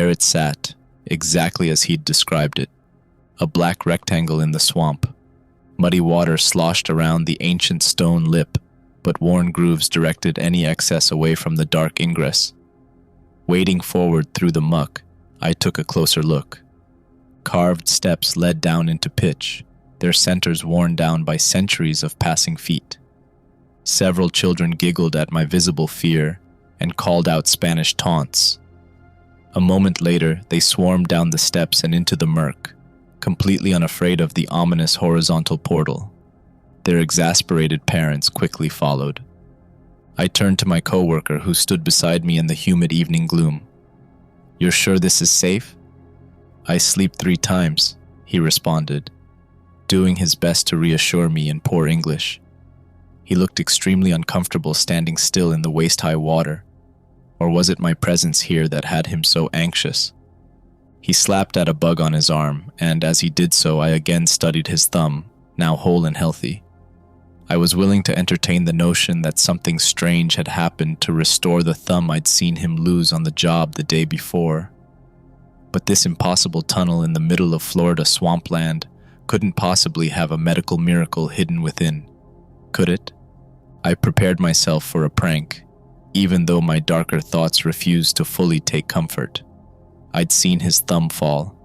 There it sat, exactly as he'd described it. A black rectangle in the swamp. Muddy water sloshed around the ancient stone lip, but worn grooves directed any excess away from the dark ingress. Wading forward through the muck, I took a closer look. Carved steps led down into pitch, their centers worn down by centuries of passing feet. Several children giggled at my visible fear and called out Spanish taunts. A moment later, they swarmed down the steps and into the murk, completely unafraid of the ominous horizontal portal. Their exasperated parents quickly followed. I turned to my coworker who stood beside me in the humid evening gloom. "You're sure this is safe?" "I sleep 3 times," he responded, doing his best to reassure me in poor English. He looked extremely uncomfortable standing still in the waist-high water. Or was it my presence here that had him so anxious? He slapped at a bug on his arm, and as he did so, I again studied his thumb, now whole and healthy. I was willing to entertain the notion that something strange had happened to restore the thumb I'd seen him lose on the job the day before. But this impossible tunnel in the middle of Florida swampland couldn't possibly have a medical miracle hidden within, could it? I prepared myself for a prank, even though my darker thoughts refused to fully take comfort. I'd seen his thumb fall.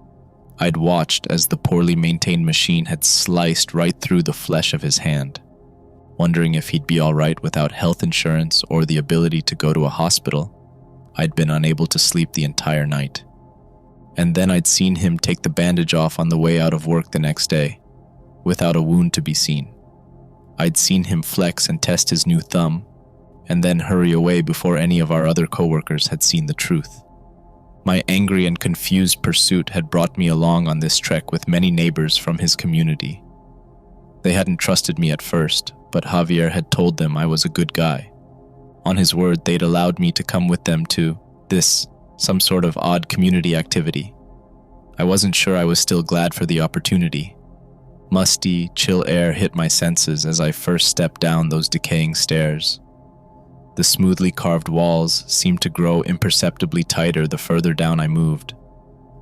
I'd watched as the poorly maintained machine had sliced right through the flesh of his hand, wondering if he'd be all right without health insurance or the ability to go to a hospital. I'd been unable to sleep the entire night. And then I'd seen him take the bandage off on the way out of work the next day, without a wound to be seen. I'd seen him flex and test his new thumb, and then hurry away before any of our other coworkers had seen the truth. My angry and confused pursuit had brought me along on this trek with many neighbors from his community. They hadn't trusted me at first, but Javier had told them I was a good guy. On his word, they'd allowed me to come with them to some sort of odd community activity. I wasn't sure I was still glad for the opportunity. Musty, chill air hit my senses as I first stepped down those decaying stairs. The smoothly carved walls seemed to grow imperceptibly tighter the further down I moved,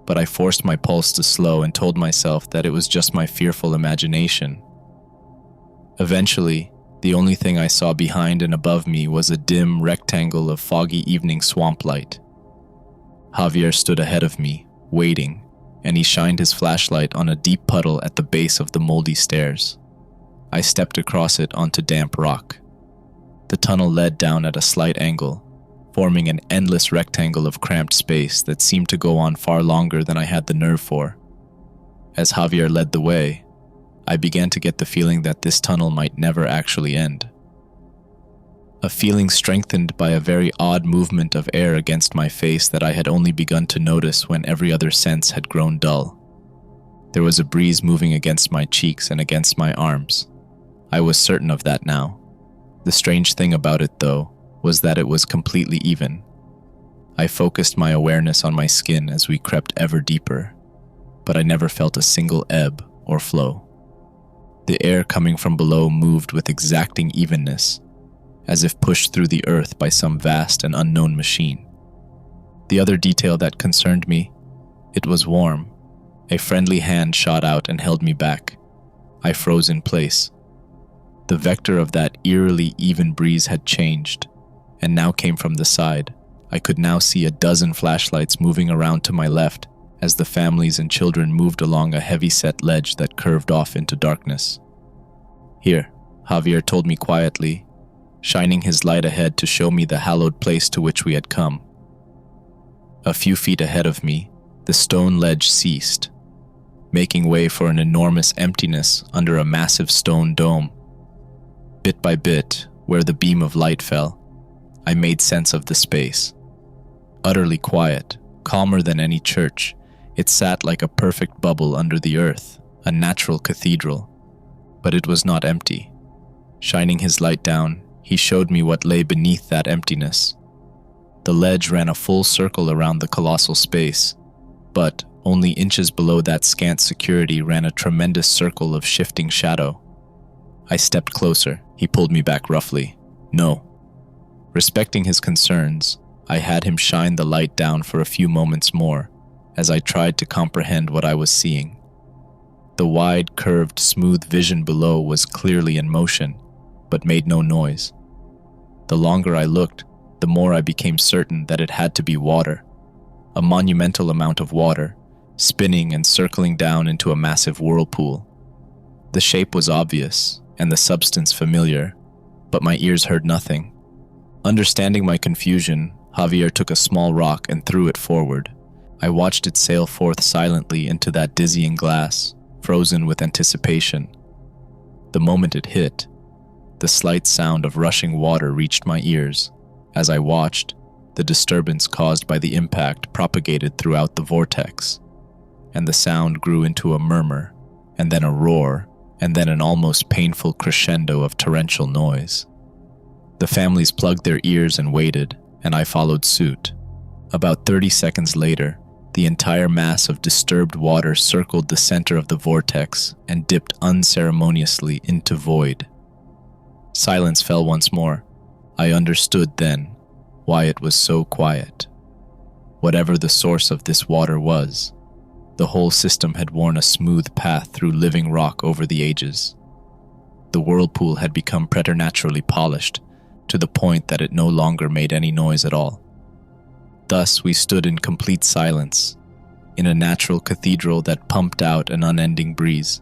but I forced my pulse to slow and told myself that it was just my fearful imagination. Eventually, the only thing I saw behind and above me was a dim rectangle of foggy evening swamp light. Javier stood ahead of me, waiting, and he shined his flashlight on a deep puddle at the base of the moldy stairs. I stepped across it onto damp rock. The tunnel led down at a slight angle, forming an endless rectangle of cramped space that seemed to go on far longer than I had the nerve for. As Javier led the way, I began to get the feeling that this tunnel might never actually end. A feeling strengthened by a very odd movement of air against my face that I had only begun to notice when every other sense had grown dull. There was a breeze moving against my cheeks and against my arms. I was certain of that now. The strange thing about it, though, was that it was completely even. I focused my awareness on my skin as we crept ever deeper, but I never felt a single ebb or flow. The air coming from below moved with exacting evenness, as if pushed through the earth by some vast and unknown machine. The other detail that concerned me, it was warm. A friendly hand shot out and held me back. I froze in place. The vector of that eerily even breeze had changed, and now came from the side. I could now see a dozen flashlights moving around to my left as the families and children moved along a heavy-set ledge that curved off into darkness. "Here," Javier told me quietly, shining his light ahead to show me the hallowed place to which we had come. A few feet ahead of me, the stone ledge ceased, making way for an enormous emptiness under a massive stone dome. Bit by bit, where the beam of light fell, I made sense of the space. Utterly quiet, calmer than any church, it sat like a perfect bubble under the earth, a natural cathedral. But it was not empty. Shining his light down, he showed me what lay beneath that emptiness. The ledge ran a full circle around the colossal space, but only inches below that scant security ran a tremendous circle of shifting shadow. I stepped closer. He pulled me back roughly. "No." Respecting his concerns, I had him shine the light down for a few moments more, as I tried to comprehend what I was seeing. The wide, curved, smooth vision below was clearly in motion, but made no noise. The longer I looked, the more I became certain that it had to be water, a monumental amount of water, spinning and circling down into a massive whirlpool. The shape was obvious, and the substance familiar, but my ears heard nothing. Understanding my confusion, Javier took a small rock and threw it forward. I watched it sail forth silently into that dizzying glass, frozen with anticipation. The moment it hit, the slight sound of rushing water reached my ears. As I watched, the disturbance caused by the impact propagated throughout the vortex, and the sound grew into a murmur, and then a roar, and then an almost painful crescendo of torrential noise. The families plugged their ears and waited, and I followed suit. About 30 seconds later, the entire mass of disturbed water circled the center of the vortex and dipped unceremoniously into void. Silence fell once more. I understood then why it was so quiet. Whatever the source of this water was, the whole system had worn a smooth path through living rock over the ages. The whirlpool had become preternaturally polished, to the point that it no longer made any noise at all. Thus we stood in complete silence, in a natural cathedral that pumped out an unending breeze.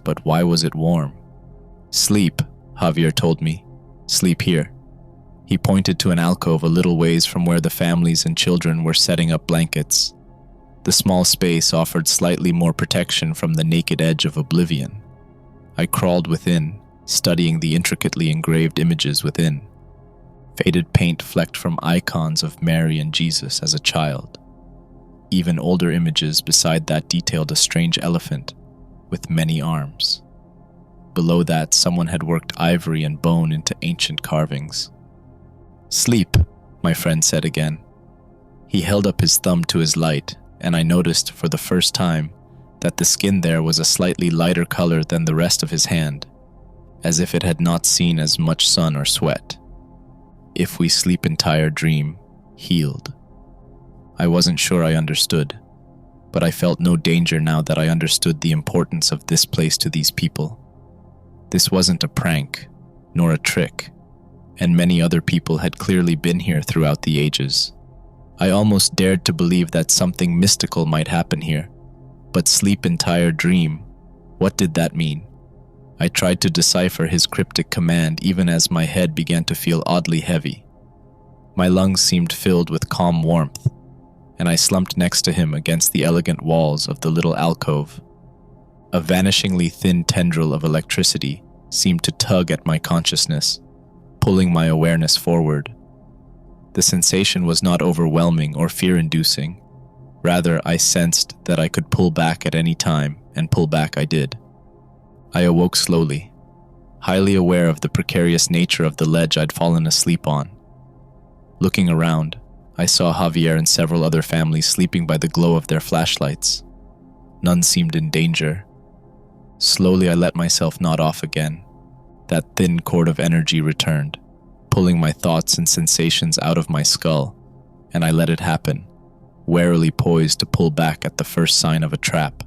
But why was it warm? "Sleep," Javier told me. "Sleep here." He pointed to an alcove a little ways from where the families and children were setting up blankets. The small space offered slightly more protection from the naked edge of oblivion. I crawled within, studying the intricately engraved images within. Faded paint flecked from icons of Mary and Jesus as a child. Even older images beside that detailed a strange elephant with many arms. Below that, someone had worked ivory and bone into ancient carvings. "Sleep," my friend said again. He held up his thumb to his light, and I noticed for the first time that the skin there was a slightly lighter color than the rest of his hand, as if it had not seen as much sun or sweat. "If we sleep entire dream, healed." I wasn't sure I understood, but I felt no danger now that I understood the importance of this place to these people. This wasn't a prank, nor a trick, and many other people had clearly been here throughout the ages. I almost dared to believe that something mystical might happen here, but sleep entire dream, what did that mean? I tried to decipher his cryptic command even as my head began to feel oddly heavy. My lungs seemed filled with calm warmth, and I slumped next to him against the elegant walls of the little alcove. A vanishingly thin tendril of electricity seemed to tug at my consciousness, pulling my awareness forward. The sensation was not overwhelming or fear-inducing. Rather, I sensed that I could pull back at any time, and pull back I did. I awoke slowly, highly aware of the precarious nature of the ledge I'd fallen asleep on. Looking around, I saw Javier and several other families sleeping by the glow of their flashlights. None seemed in danger. Slowly I let myself nod off again. That thin cord of energy returned, pulling my thoughts and sensations out of my skull, and I let it happen, warily poised to pull back at the first sign of a trap.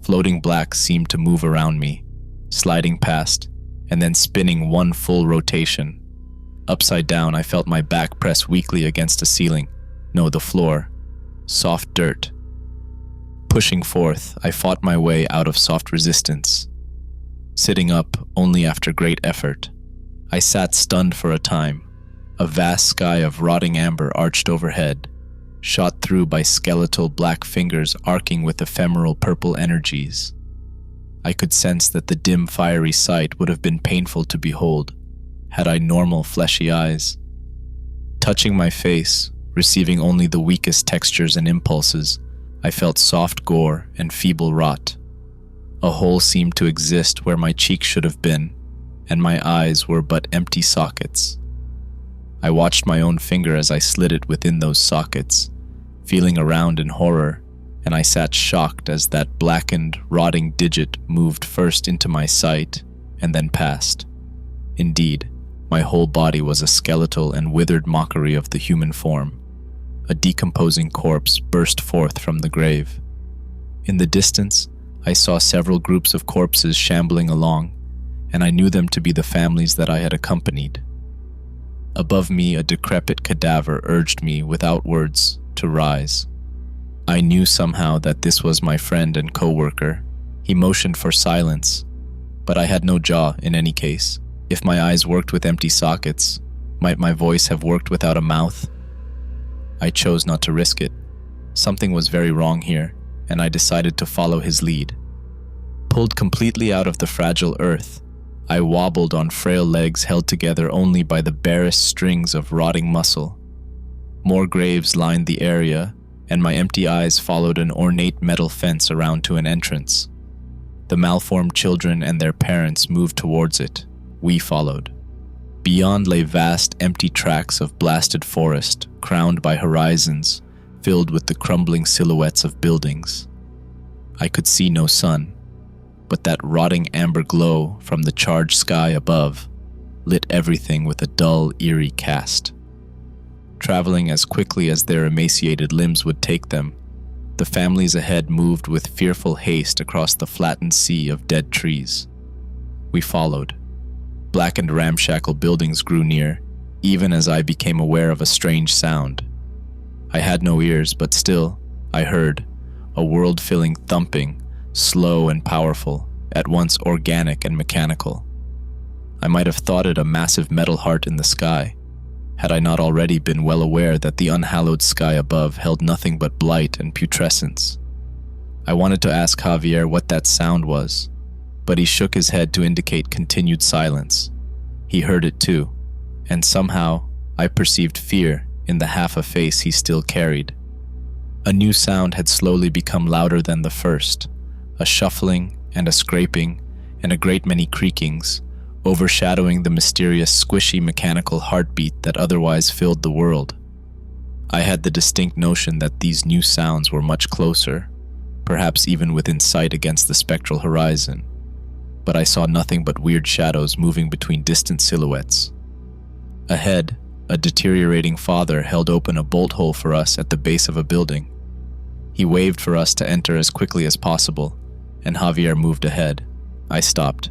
Floating black seemed to move around me, sliding past, and then spinning one full rotation. Upside down, I felt my back press weakly against a ceiling. No, the floor. Soft dirt. Pushing forth, I fought my way out of soft resistance. Sitting up only after great effort, I sat stunned for a time. A vast sky of rotting amber arched overhead, shot through by skeletal black fingers arcing with ephemeral purple energies. I could sense that the dim fiery sight would have been painful to behold, had I normal fleshy eyes. Touching my face, receiving only the weakest textures and impulses, I felt soft gore and feeble rot. A hole seemed to exist where my cheek should have been, and my eyes were but empty sockets. I watched my own finger as I slid it within those sockets, feeling around in horror, and I sat shocked as that blackened, rotting digit moved first into my sight and then passed. Indeed, my whole body was a skeletal and withered mockery of the human form. a decomposing corpse burst forth from the grave. In the distance, I saw several groups of corpses shambling along, and I knew them to be the families that I had accompanied. Above me, a decrepit cadaver urged me, without words, to rise. I knew somehow that this was my friend and co-worker. He motioned for silence, but I had no jaw in any case. If my eyes worked with empty sockets, might my voice have worked without a mouth? I chose not to risk it. Something was very wrong here, and I decided to follow his lead. Pulled completely out of the fragile earth, I wobbled on frail legs held together only by the barest strings of rotting muscle. More graves lined the area, and my empty eyes followed an ornate metal fence around to an entrance. The malformed children and their parents moved towards it. We followed. Beyond lay vast, empty tracts of blasted forest, crowned by horizons, filled with the crumbling silhouettes of buildings. I could see no sun, but that rotting amber glow from the charged sky above lit everything with a dull, eerie cast. Traveling as quickly as their emaciated limbs would take them, the families ahead moved with fearful haste across the flattened sea of dead trees. We followed. Blackened ramshackle buildings grew near, even as I became aware of a strange sound. I had no ears, but still, I heard, a world-filling thumping, slow and powerful, at once organic and mechanical. I might have thought it a massive metal heart in the sky, had I not already been well aware that the unhallowed sky above held nothing but blight and putrescence. I wanted to ask Javier what that sound was, but he shook his head to indicate continued silence. He heard it too, and somehow I perceived fear in the half a face he still carried. A new sound had slowly become louder than the first, a shuffling and a scraping and a great many creakings, overshadowing the mysterious squishy mechanical heartbeat that otherwise filled the world. I had the distinct notion that these new sounds were much closer, perhaps even within sight against the spectral horizon, but I saw nothing but weird shadows moving between distant silhouettes. Ahead, a deteriorating father held open a bolt hole for us at the base of a building. He waved for us to enter as quickly as possible, and Javier moved ahead. I stopped.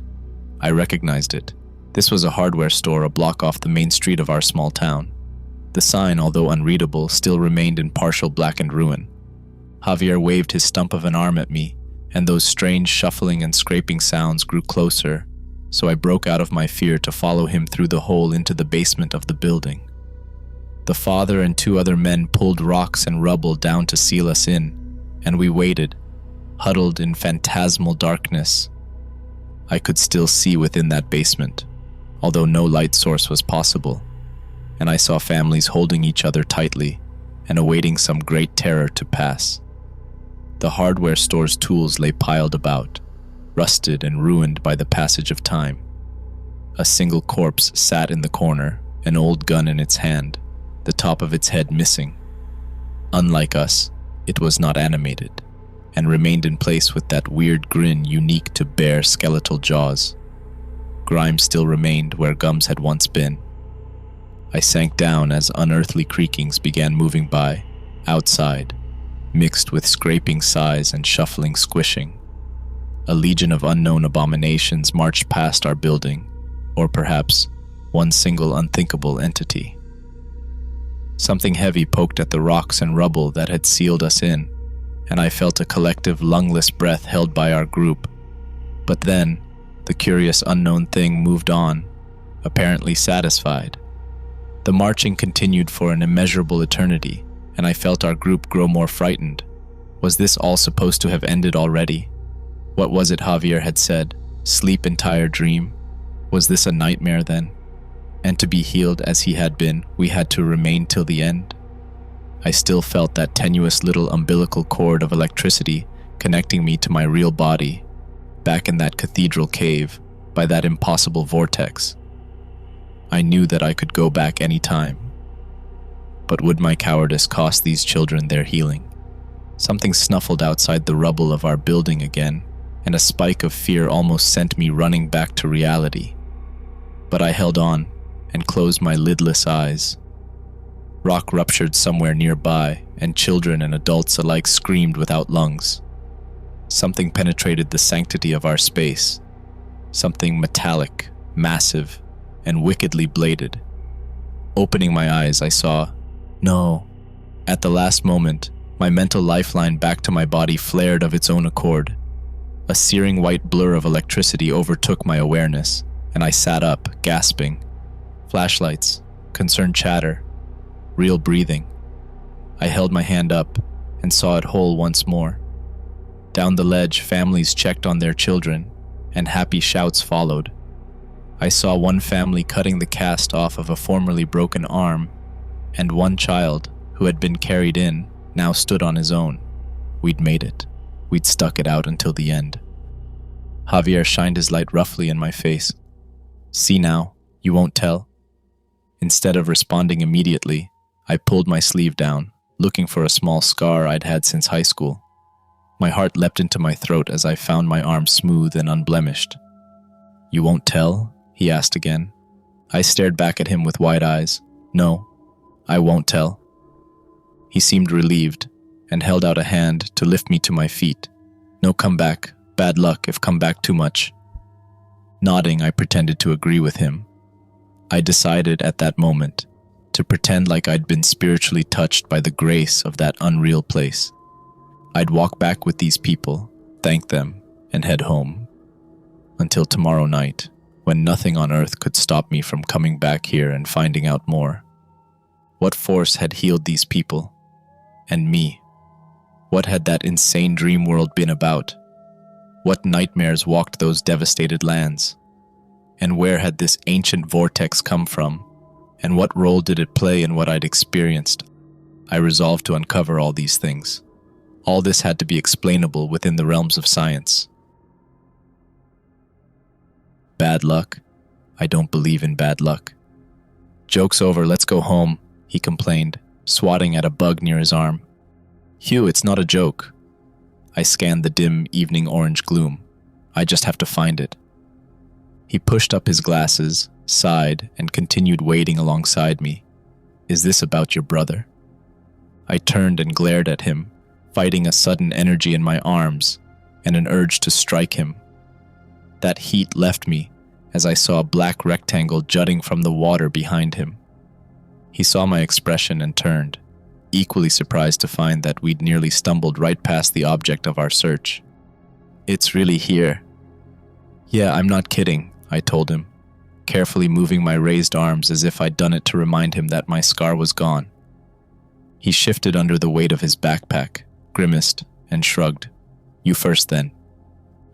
I recognized it. This was a hardware store a block off the main street of our small town. The sign, although unreadable, still remained in partial blackened ruin. Javier waved his stump of an arm at me, and those strange shuffling and scraping sounds grew closer, so I broke out of my fear to follow him through the hole into the basement of the building. The father and two other men pulled rocks and rubble down to seal us in, and we waited, huddled in phantasmal darkness. I could still see within that basement, although no light source was possible, and I saw families holding each other tightly and awaiting some great terror to pass. The hardware store's tools lay piled about, rusted and ruined by the passage of time. A single corpse sat in the corner, an old gun in its hand, the top of its head missing. Unlike us, it was not animated, and remained in place with that weird grin unique to bare skeletal jaws. Grime still remained where gums had once been. I sank down as unearthly creakings began moving by, outside, mixed with scraping sighs and shuffling squishing. A legion of unknown abominations marched past our building, or perhaps one single unthinkable entity. Something heavy poked at the rocks and rubble that had sealed us in, and I felt a collective lungless breath held by our group. But then, the curious unknown thing moved on, apparently satisfied. The marching continued for an immeasurable eternity, and I felt our group grow more frightened. Was this all supposed to have ended already? What was it Javier had said? Sleep, entire dream? Was this a nightmare then? And to be healed as he had been, we had to remain till the end? I still felt that tenuous little umbilical cord of electricity connecting me to my real body, back in that cathedral cave, by that impossible vortex. I knew that I could go back any time. But would my cowardice cost these children their healing? Something snuffled outside the rubble of our building again, and a spike of fear almost sent me running back to reality. But I held on and closed my lidless eyes. Rock ruptured somewhere nearby, and children and adults alike screamed without lungs. Something penetrated the sanctity of our space. Something metallic, massive, and wickedly bladed. Opening my eyes, I saw, no. At the last moment, my mental lifeline back to my body flared of its own accord. A searing white blur of electricity overtook my awareness, and I sat up, gasping. Flashlights, concerned chatter, real breathing. I held my hand up and saw it whole once more. Down the ledge, families checked on their children, and happy shouts followed. I saw one family cutting the cast off of a formerly broken arm, and one child, who had been carried in, now stood on his own. We'd made it. We'd stuck it out until the end. Javier shined his light roughly in my face. See now, you won't tell? Instead of responding immediately, I pulled my sleeve down, looking for a small scar I'd had since high school. My heart leapt into my throat as I found my arm smooth and unblemished. You won't tell? He asked again. I stared back at him with wide eyes. No, I won't tell. He seemed relieved and held out a hand to lift me to my feet. No comeback, bad luck if come back too much. Nodding, I pretended to agree with him. I decided at that moment to pretend like I'd been spiritually touched by the grace of that unreal place. I'd walk back with these people, thank them, and head home. Until tomorrow night, when nothing on earth could stop me from coming back here and finding out more. What force had healed these people? And me? What had that insane dream world been about? What nightmares walked those devastated lands? And where had this ancient vortex come from? And what role did it play in what I'd experienced? I resolved to uncover all these things. All this had to be explainable within the realms of science. Bad luck? I don't believe in bad luck. Joke's over, let's go home, he complained, swatting at a bug near his arm. Hugh, it's not a joke. I scanned the dim evening orange gloom. I just have to find it. He pushed up his glasses, sighed, and continued wading alongside me. Is this about your brother? I turned and glared at him, fighting a sudden energy in my arms and an urge to strike him. That heat left me as I saw a black rectangle jutting from the water behind him. He saw my expression and turned, equally surprised to find that we'd nearly stumbled right past the object of our search. It's really here. Yeah, I'm not kidding, I told him, carefully moving my raised arms as if I'd done it to remind him that my scar was gone. He shifted under the weight of his backpack, grimaced, and shrugged. You first, then.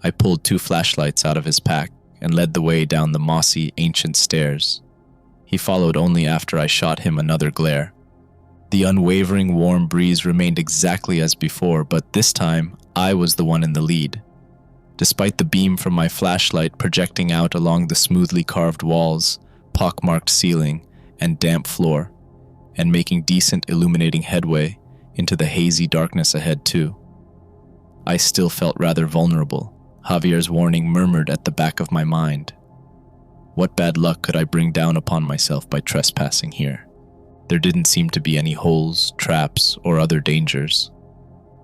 I pulled 2 flashlights out of his pack and led the way down the mossy, ancient stairs. He followed only after I shot him another glare. The unwavering warm breeze remained exactly as before, but this time I was the one in the lead. Despite the beam from my flashlight projecting out along the smoothly carved walls, pockmarked ceiling, and damp floor, and making decent illuminating headway into the hazy darkness ahead too. I still felt rather vulnerable. Javier's warning murmured at the back of my mind. What bad luck could I bring down upon myself by trespassing here? There didn't seem to be any holes, traps, or other dangers.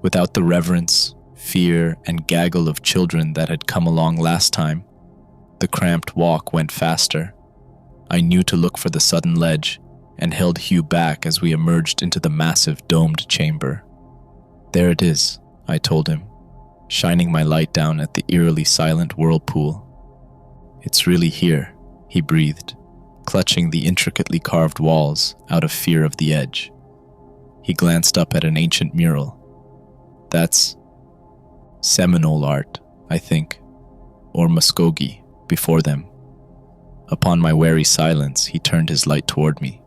Without the reverence, fear, and gaggle of children that had come along last time, the cramped walk went faster. I knew to look for the sudden ledge and held Hugh back as we emerged into the massive domed chamber. There it is, I told him, shining my light down at the eerily silent whirlpool. It's really here, he breathed, clutching the intricately carved walls out of fear of the edge. He glanced up at an ancient mural. That's Seminole art, I think, or Muskogee, before them. Upon my wary silence, he turned his light toward me.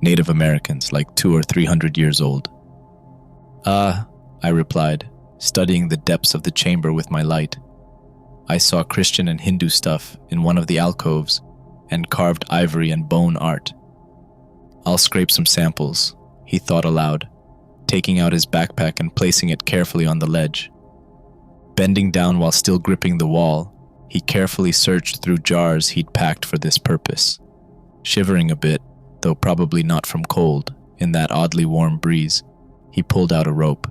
Native Americans, like 200 or 300 years old. Ah, I replied, studying the depths of the chamber with my light. I saw Christian and Hindu stuff in one of the alcoves, and carved ivory and bone art. I'll scrape some samples, he thought aloud, taking out his backpack and placing it carefully on the ledge. Bending down while still gripping the wall, he carefully searched through jars he'd packed for this purpose. Shivering a bit, though probably not from cold, in that oddly warm breeze. He pulled out a rope.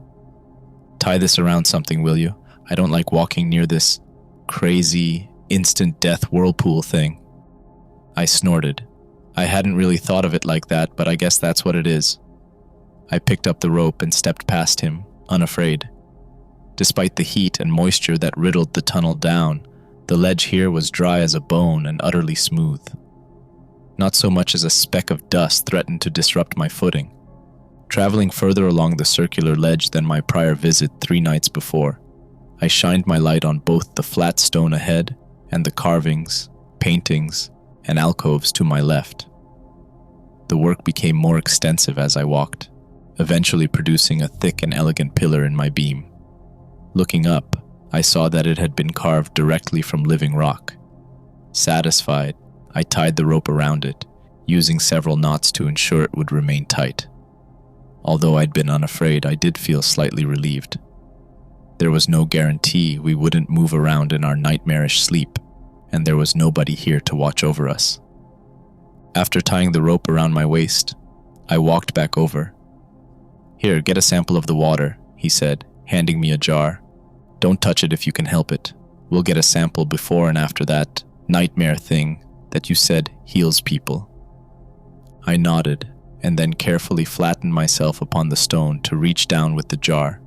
"Tie this around something, will you? I don't like walking near this crazy, instant death whirlpool thing." I snorted. I hadn't really thought of it like that, but I guess that's what it is. I picked up the rope and stepped past him, unafraid. Despite the heat and moisture that riddled the tunnel down, the ledge here was dry as a bone and utterly smooth. Not so much as a speck of dust threatened to disrupt my footing. Traveling further along the circular ledge than my prior visit 3 nights before, I shined my light on both the flat stone ahead and the carvings, paintings, and alcoves to my left. The work became more extensive as I walked, eventually producing a thick and elegant pillar in my beam. Looking up, I saw that it had been carved directly from living rock. Satisfied, I tied the rope around it, using several knots to ensure it would remain tight. Although I'd been unafraid, I did feel slightly relieved. There was no guarantee we wouldn't move around in our nightmarish sleep, and there was nobody here to watch over us. After tying the rope around my waist, I walked back over. "Here, get a sample of the water," he said, handing me a jar. "Don't touch it if you can help it. We'll get a sample before and after that nightmare thing that you said heals people." I nodded, and then carefully flattened myself upon the stone to reach down with the jar.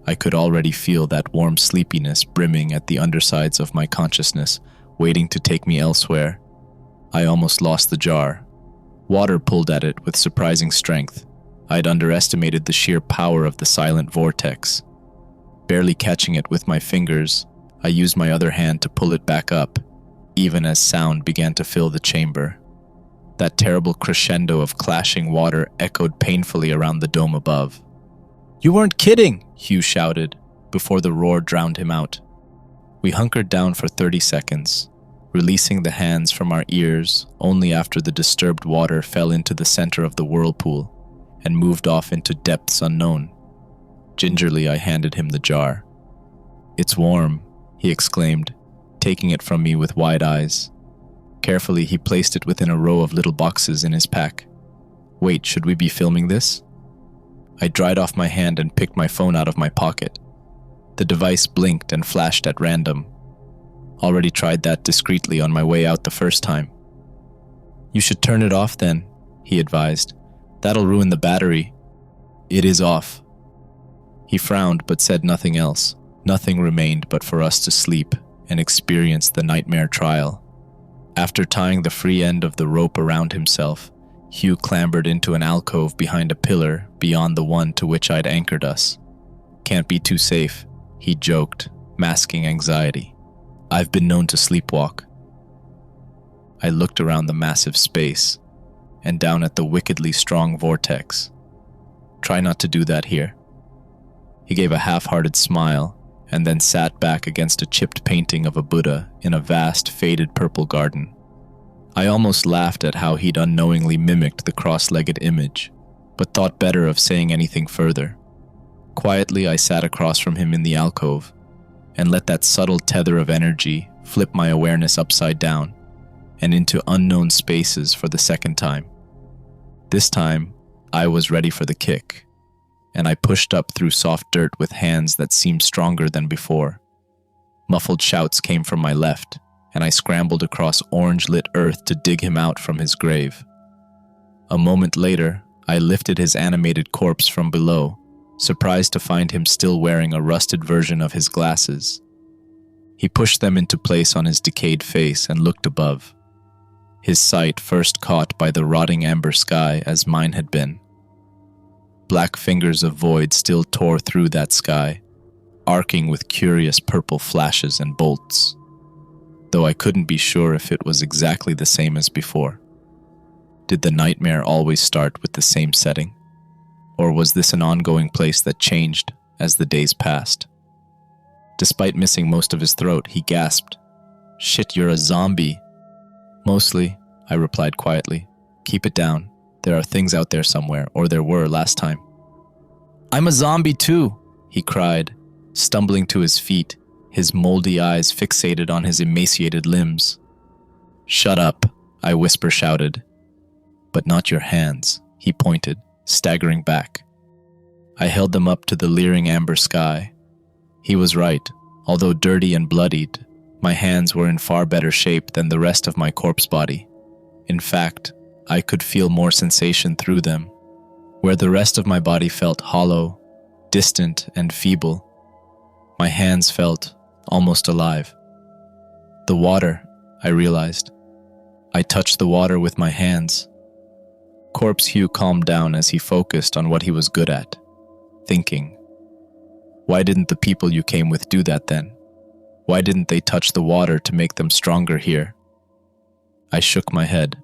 I could already feel that warm sleepiness brimming at the undersides of my consciousness, waiting to take me elsewhere. I almost lost the jar. Water pulled at it with surprising strength. I'd underestimated the sheer power of the silent vortex. Barely catching it with my fingers, I used my other hand to pull it back up, even as sound began to fill the chamber. That terrible crescendo of clashing water echoed painfully around the dome above. "You weren't kidding!" Hugh shouted, before the roar drowned him out. We hunkered down for 30 seconds, releasing the hands from our ears only after the disturbed water fell into the center of the whirlpool and moved off into depths unknown. Gingerly, I handed him the jar. "It's warm," he exclaimed, taking it from me with wide eyes. Carefully, he placed it within a row of little boxes in his pack. "Wait, should we be filming this?" I dried off my hand and picked my phone out of my pocket. The device blinked and flashed at random. Already tried that discreetly on my way out the first time. "You should turn it off then," he advised. "That'll ruin the battery." "It is off." He frowned but said nothing else. Nothing remained but for us to sleep and experience the nightmare trial. After tying the free end of the rope around himself, Hugh clambered into an alcove behind a pillar beyond the one to which I'd anchored us. "Can't be too safe," he joked, masking anxiety. "I've been known to sleepwalk." I looked around the massive space and down at the wickedly strong vortex. "Try not to do that here." He gave a half-hearted smile and then sat back against a chipped painting of a Buddha in a vast, faded purple garden. I almost laughed at how he'd unknowingly mimicked the cross-legged image, but thought better of saying anything further. Quietly, I sat across from him in the alcove and let that subtle tether of energy flip my awareness upside down and into unknown spaces for the second time. This time, I was ready for the kick, and I pushed up through soft dirt with hands that seemed stronger than before. Muffled shouts came from my left, and I scrambled across orange-lit earth to dig him out from his grave. A moment later, I lifted his animated corpse from below, surprised to find him still wearing a rusted version of his glasses. He pushed them into place on his decayed face and looked above, his sight first caught by the rotting amber sky as mine had been. Black fingers of void still tore through that sky, arcing with curious purple flashes and bolts, though I couldn't be sure if it was exactly the same as before. Did the nightmare always start with the same setting? Or was this an ongoing place that changed as the days passed? Despite missing most of his throat, he gasped, "Shit, you're a zombie." "Mostly," I replied quietly. "Keep it down. There are things out there somewhere, or there were last time." "I'm a zombie too," he cried, stumbling to his feet, his moldy eyes fixated on his emaciated limbs. "Shut up," I whisper shouted. "But not your hands," he pointed, staggering back. I held them up to the leering amber sky. He was right. Although dirty and bloodied, my hands were in far better shape than the rest of my corpse body. In fact, I could feel more sensation through them. Where the rest of my body felt hollow, distant, and feeble, my hands felt almost alive. The water, I realized. I touched the water with my hands. Corpse Hugh calmed down as he focused on what he was good at, thinking. Why didn't the people you came with do that then? Why didn't they touch the water to make them stronger here? I shook my head.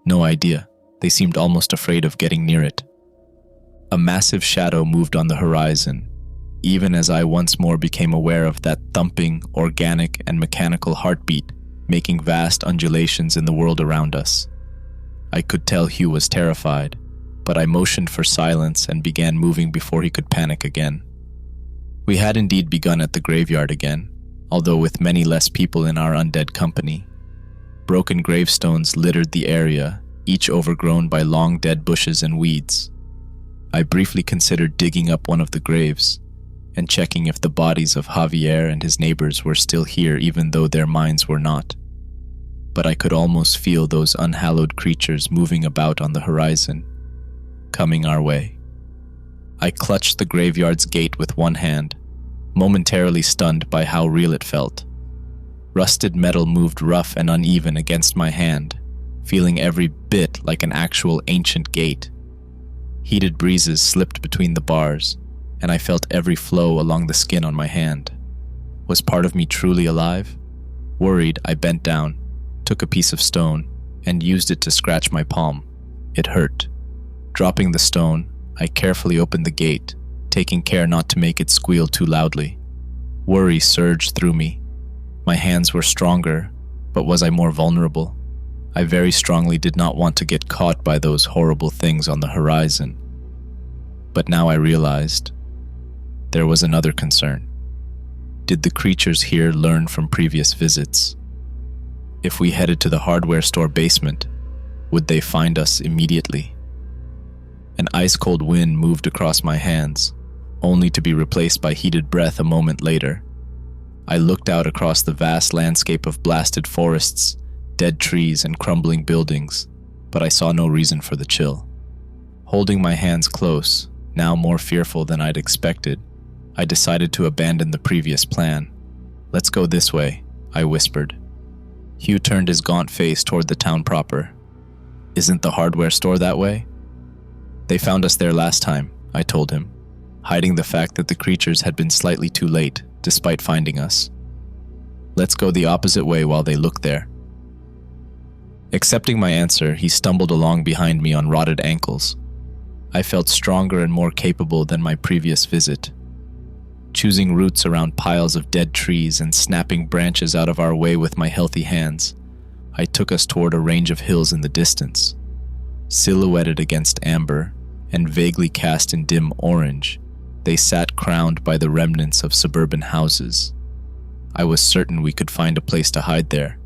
No idea. They seemed almost afraid of getting near it. A massive shadow moved on the horizon, even as I once more became aware of that thumping, organic, and mechanical heartbeat making vast undulations in the world around us. I could tell Hugh was terrified, but I motioned for silence and began moving before he could panic again. We had indeed begun at the graveyard again, although with many less people in our undead company. Broken gravestones littered the area, each overgrown by long dead bushes and weeds. I briefly considered digging up one of the graves and checking if the bodies of Javier and his neighbors were still here even though their minds were not. But I could almost feel those unhallowed creatures moving about on the horizon, coming our way. I clutched the graveyard's gate with one hand, momentarily stunned by how real it felt. Rusted metal moved rough and uneven against my hand, feeling every bit like an actual ancient gate. Heated breezes slipped between the bars, and I felt every flow along the skin on my hand. Was part of me truly alive? Worried, I bent down, took a piece of stone, and used it to scratch my palm. It hurt. Dropping the stone, I carefully opened the gate, taking care not to make it squeal too loudly. Worry surged through me. My hands were stronger, but was I more vulnerable? I very strongly did not want to get caught by those horrible things on the horizon. But now I realized there was another concern. Did the creatures here learn from previous visits? If we headed to the hardware store basement, would they find us immediately? An ice-cold wind moved across my hands, only to be replaced by heated breath a moment later. I looked out across the vast landscape of blasted forests, dead trees, and crumbling buildings, but I saw no reason for the chill. Holding my hands close, now more fearful than I'd expected, I decided to abandon the previous plan. "Let's go this way," I whispered. Hugh turned his gaunt face toward the town proper. "Isn't the hardware store that way?" "They found us there last time," I told him, hiding the fact that the creatures had been slightly too late, despite finding us. "Let's go the opposite way while they look there." Accepting my answer, he stumbled along behind me on rotted ankles. I felt stronger and more capable than my previous visit. Choosing routes around piles of dead trees and snapping branches out of our way with my healthy hands, I took us toward a range of hills in the distance. Silhouetted against amber and vaguely cast in dim orange, they sat crowned by the remnants of suburban houses. I was certain we could find a place to hide there,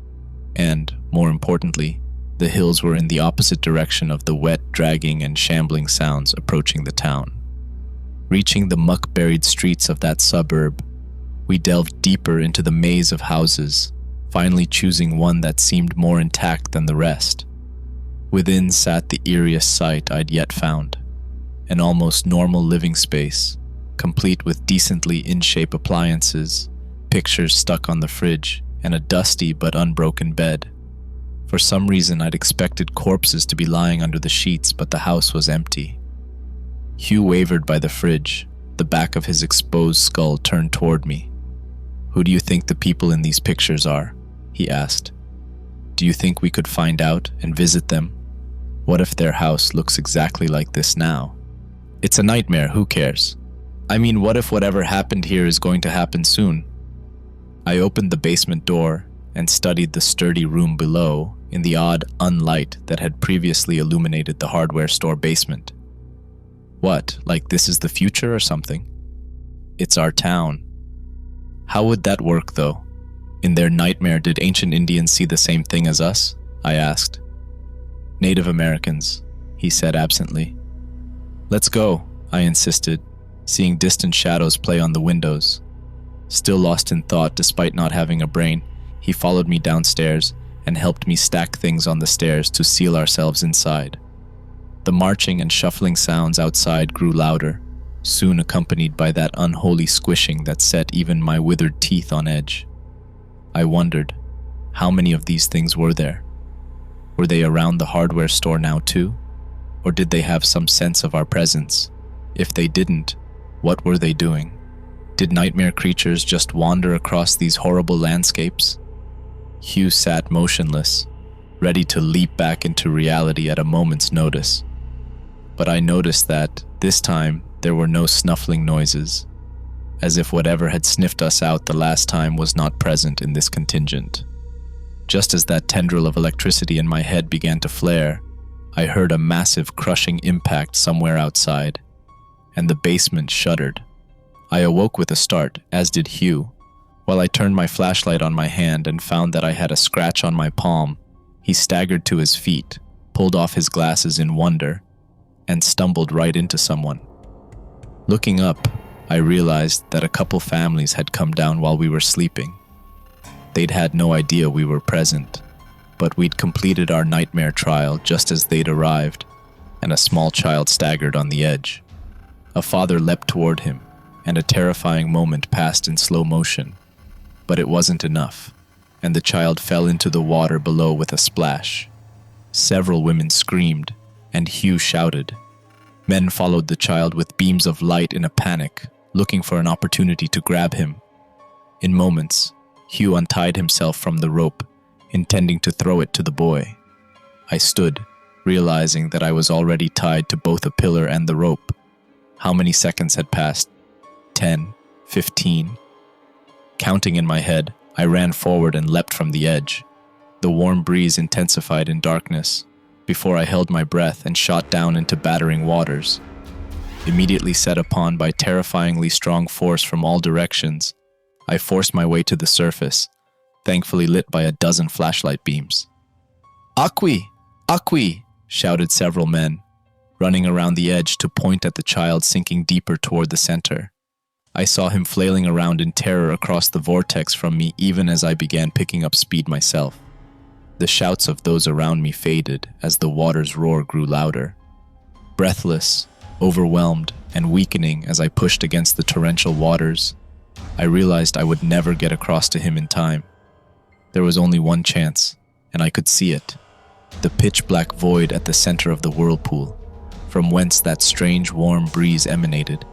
and, more importantly, the hills were in the opposite direction of the wet, dragging, and shambling sounds approaching the town. Reaching the muck-buried streets of that suburb, we delved deeper into the maze of houses, finally choosing one that seemed more intact than the rest. Within sat the eeriest sight I'd yet found, an almost normal living space, complete with decently in-shape appliances, pictures stuck on the fridge, and a dusty but unbroken bed. For some reason, I'd expected corpses to be lying under the sheets, but the house was empty. Hugh wavered by the fridge, the back of his exposed skull turned toward me. "Who do you think the people in these pictures are?" he asked. "Do you think we could find out and visit them? What if their house looks exactly like this now? It's a nightmare, who cares? I mean, what if whatever happened here is going to happen soon?" I opened the basement door and studied the sturdy room below in the odd unlight that had previously illuminated the hardware store basement. "What, like this is the future or something?" "It's our town." "How would that work, though? In their nightmare, did ancient Indians see the same thing as us?" I asked. "Native Americans," he said absently. "Let's go," I insisted, seeing distant shadows play on the windows. Still lost in thought despite not having a brain, he followed me downstairs and helped me stack things on the stairs to seal ourselves inside. The marching and shuffling sounds outside grew louder, soon accompanied by that unholy squishing that set even my withered teeth on edge. I wondered, how many of these things were there? Were they around the hardware store now too? Or did they have some sense of our presence? If they didn't, what were they doing? Did nightmare creatures just wander across these horrible landscapes? Hugh sat motionless, ready to leap back into reality at a moment's notice. But I noticed that, this time, there were no snuffling noises, as if whatever had sniffed us out the last time was not present in this contingent. Just as that tendril of electricity in my head began to flare, I heard a massive crushing impact somewhere outside, and the basement shuddered. I awoke with a start, as did Hugh. While I turned my flashlight on my hand and found that I had a scratch on my palm, he staggered to his feet, pulled off his glasses in wonder, and stumbled right into someone. Looking up, I realized that a couple families had come down while we were sleeping. They'd had no idea we were present, but we'd completed our nightmare trial just as they'd arrived, and a small child staggered on the edge. A father leapt toward him, and a terrifying moment passed in slow motion. But it wasn't enough, and the child fell into the water below with a splash. Several women screamed, and Hugh shouted. Men followed the child with beams of light in a panic, looking for an opportunity to grab him. In moments, Hugh untied himself from the rope, intending to throw it to the boy. I stood, realizing that I was already tied to both a pillar and the rope. How many seconds had passed? 10, 15. Counting in my head, I ran forward and leapt from the edge. The warm breeze intensified in darkness, before I held my breath and shot down into battering waters. Immediately set upon by terrifyingly strong force from all directions, I forced my way to the surface, thankfully lit by a dozen flashlight beams. "Akwi! Akwi!" shouted several men, running around the edge to point at the child sinking deeper toward the center. I saw him flailing around in terror across the vortex from me even as I began picking up speed myself. The shouts of those around me faded as the water's roar grew louder. Breathless, overwhelmed, and weakening as I pushed against the torrential waters, I realized I would never get across to him in time. There was only one chance, and I could see it. The pitch-black void at the center of the whirlpool, from whence that strange warm breeze emanated,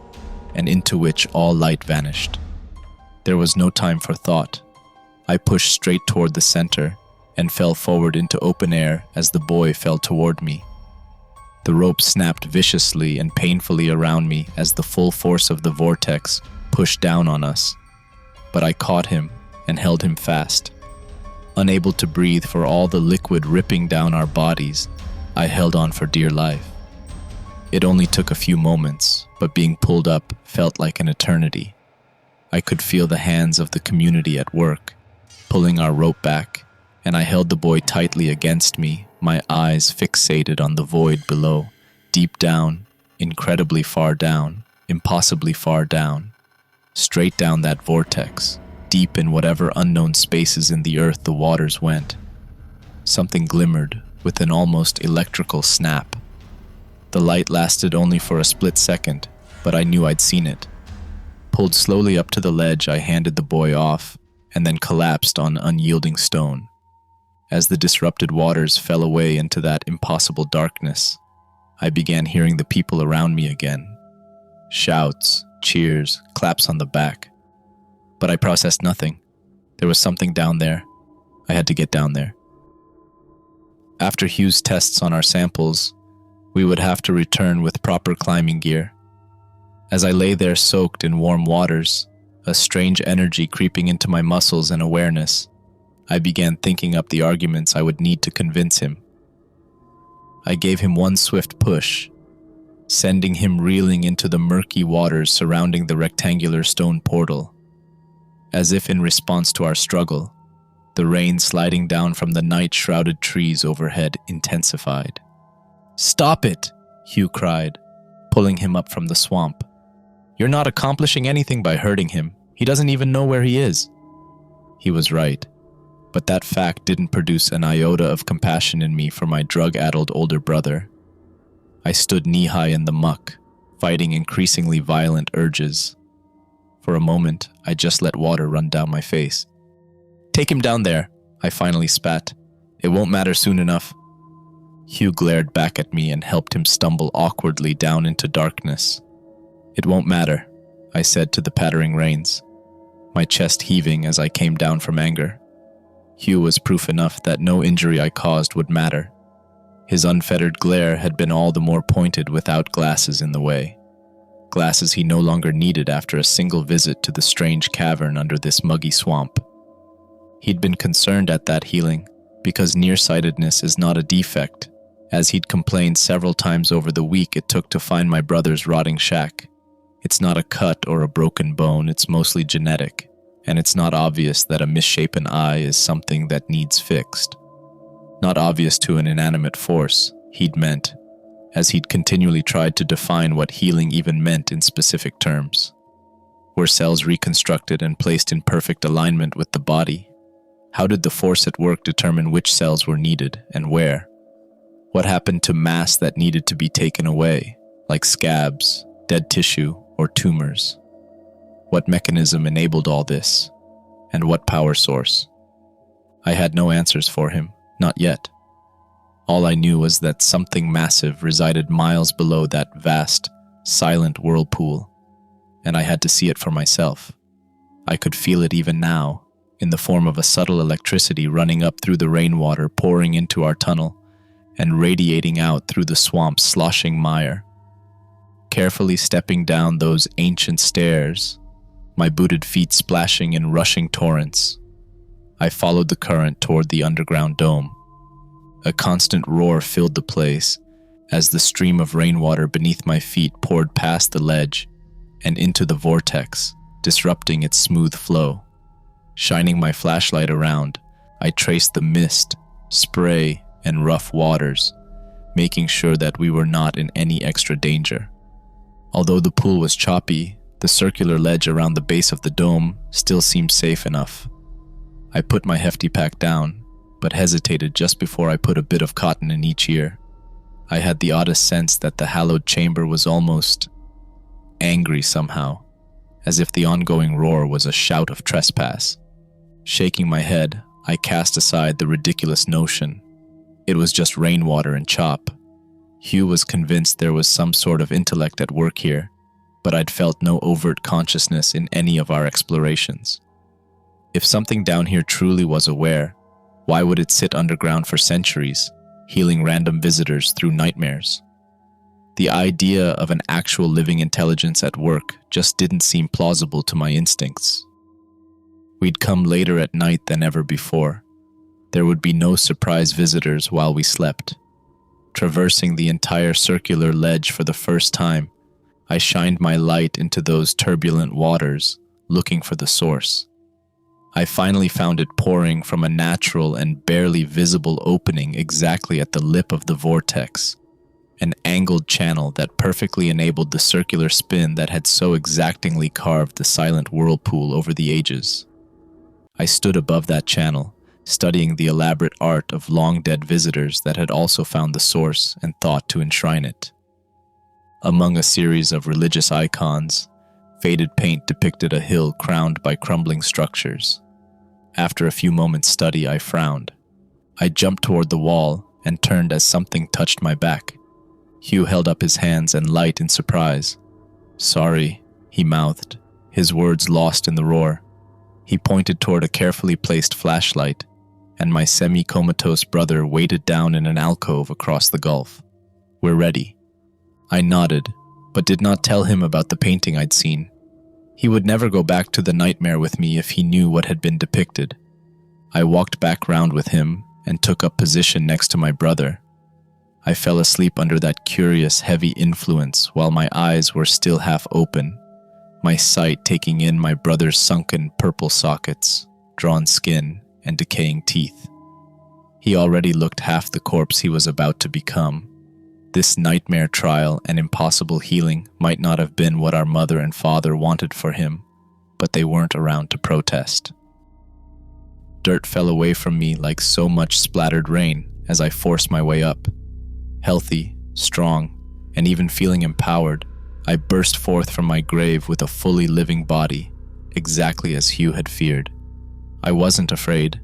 and into which all light vanished. There was no time for thought. I pushed straight toward the center and fell forward into open air as the boy fell toward me. The rope snapped viciously and painfully around me as the full force of the vortex pushed down on us. But I caught him and held him fast. Unable to breathe for all the liquid ripping down our bodies, I held on for dear life. It only took a few moments, but being pulled up felt like an eternity. I could feel the hands of the community at work, pulling our rope back, and I held the boy tightly against me, my eyes fixated on the void below, deep down, incredibly far down, impossibly far down, straight down that vortex, deep in whatever unknown spaces in the earth the waters went. Something glimmered with an almost electrical snap. The light lasted only for a split second, but I knew I'd seen it. Pulled slowly up to the ledge, I handed the boy off, and then collapsed on unyielding stone. As the disrupted waters fell away into that impossible darkness, I began hearing the people around me again. Shouts, cheers, claps on the back. But I processed nothing. There was something down there. I had to get down there. After Hugh's tests on our samples, we would have to return with proper climbing gear. As I lay there soaked in warm waters, a strange energy creeping into my muscles and awareness, I began thinking up the arguments I would need to convince him. I gave him one swift push, sending him reeling into the murky waters surrounding the rectangular stone portal. As if in response to our struggle, the rain sliding down from the night-shrouded trees overhead intensified. "Stop it!" Hugh cried, pulling him up from the swamp. "You're not accomplishing anything by hurting him. He doesn't even know where he is." He was right, but that fact didn't produce an iota of compassion in me for my drug-addled older brother. I stood knee-high in the muck, fighting increasingly violent urges. For a moment, I just let water run down my face. "Take him down there," I finally spat. "It won't matter soon enough." Hugh glared back at me and helped him stumble awkwardly down into darkness. "It won't matter," I said to the pattering rains, my chest heaving as I came down from anger. Hugh was proof enough that no injury I caused would matter. His unfettered glare had been all the more pointed without glasses in the way. Glasses he no longer needed after a single visit to the strange cavern under this muggy swamp. He'd been concerned at that healing, because nearsightedness is not a defect, as he'd complained several times over the week it took to find my brother's rotting shack. It's not a cut or a broken bone, it's mostly genetic, and it's not obvious that a misshapen eye is something that needs fixed. Not obvious to an inanimate force, he'd meant, as he'd continually tried to define what healing even meant in specific terms. Were cells reconstructed and placed in perfect alignment with the body? How did the force at work determine which cells were needed and where? What happened to mass that needed to be taken away, like scabs, dead tissue, or tumors? What mechanism enabled all this? And what power source? I had no answers for him, not yet. All I knew was that something massive resided miles below that vast, silent whirlpool, and I had to see it for myself. I could feel it even now, in the form of a subtle electricity running up through the rainwater pouring into our tunnel and radiating out through the swamp's sloshing mire. Carefully stepping down those ancient stairs, my booted feet splashing in rushing torrents, I followed the current toward the underground dome. A constant roar filled the place as the stream of rainwater beneath my feet poured past the ledge and into the vortex, disrupting its smooth flow. Shining my flashlight around, I traced the mist, spray, and rough waters, making sure that we were not in any extra danger. Although the pool was choppy, the circular ledge around the base of the dome still seemed safe enough. I put my hefty pack down, but hesitated just before I put a bit of cotton in each ear. I had the oddest sense that the hallowed chamber was almost angry somehow, as if the ongoing roar was a shout of trespass. Shaking my head, I cast aside the ridiculous notion. It was just rainwater and chop. Hugh was convinced there was some sort of intellect at work here, but I'd felt no overt consciousness in any of our explorations. If something down here truly was aware, why would it sit underground for centuries, healing random visitors through nightmares? The idea of an actual living intelligence at work just didn't seem plausible to my instincts. We'd come later at night than ever before. There would be no surprise visitors while we slept. Traversing the entire circular ledge for the first time, I shined my light into those turbulent waters, looking for the source. I finally found it pouring from a natural and barely visible opening exactly at the lip of the vortex, an angled channel that perfectly enabled the circular spin that had so exactingly carved the silent whirlpool over the ages. I stood above that channel, studying the elaborate art of long-dead visitors that had also found the source and thought to enshrine it. Among a series of religious icons, faded paint depicted a hill crowned by crumbling structures. After a few moments' study, I frowned. I jumped toward the wall and turned as something touched my back. Hugh held up his hands and light in surprise. "Sorry," he mouthed, his words lost in the roar. He pointed toward a carefully placed flashlight, and my semi-comatose brother waited down in an alcove across the gulf. "We're ready." I nodded, but did not tell him about the painting I'd seen. He would never go back to the nightmare with me if he knew what had been depicted. I walked back round with him and took up position next to my brother. I fell asleep under that curious, heavy influence while my eyes were still half open, my sight taking in my brother's sunken purple sockets, drawn skin, and decaying teeth. He already looked half the corpse he was about to become. This nightmare trial and impossible healing might not have been what our mother and father wanted for him, but they weren't around to protest. Dirt fell away from me like so much splattered rain as I forced my way up. Healthy, strong, and even feeling empowered, I burst forth from my grave with a fully living body, exactly as Hugh had feared. I wasn't afraid.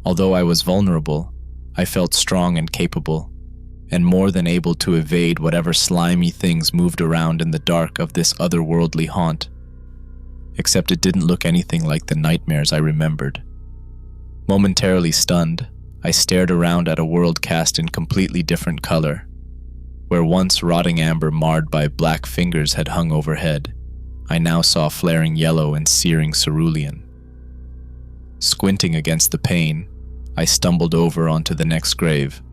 Although I was vulnerable, I felt strong and capable, and more than able to evade whatever slimy things moved around in the dark of this otherworldly haunt. Except it didn't look anything like the nightmares I remembered. Momentarily stunned, I stared around at a world cast in completely different color. Where once rotting amber marred by black fingers had hung overhead, I now saw flaring yellow and searing cerulean. Squinting against the pain, I stumbled over onto the next grave,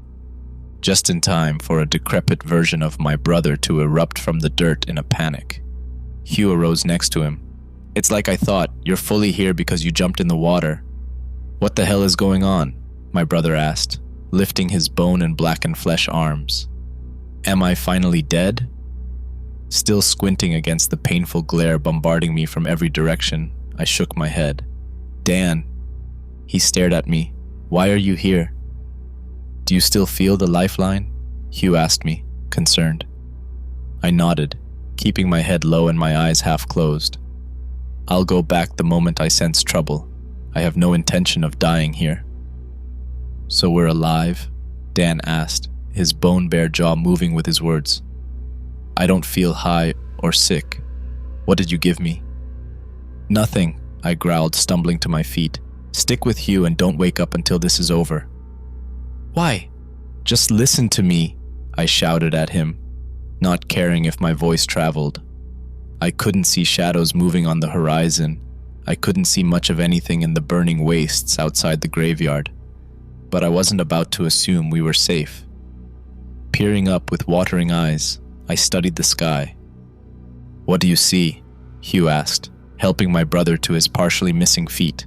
just in time for a decrepit version of my brother to erupt from the dirt in a panic. Hugh arose next to him. "It's like I thought, you're fully here because you jumped in the water." "What the hell is going on?" my brother asked, lifting his bone and blackened flesh arms. "Am I finally dead?" Still squinting against the painful glare bombarding me from every direction, I shook my head. "Dan." He stared at me. "Why are you here?" "Do you still feel the lifeline?" Hugh asked me, concerned. I nodded, keeping my head low and my eyes half closed. "I'll go back the moment I sense trouble. I have no intention of dying here." "So we're alive?" Dan asked, his bone-bare jaw moving with his words. "I don't feel high or sick. What did you give me?" "Nothing," I growled, stumbling to my feet. "Stick with Hugh and don't wake up until this is over." "Why?" "Just listen to me," I shouted at him, not caring if my voice traveled. I couldn't see shadows moving on the horizon. I couldn't see much of anything in the burning wastes outside the graveyard, but I wasn't about to assume we were safe. Peering up with watering eyes, I studied the sky. "What do you see?" Hugh asked, helping my brother to his partially missing feet.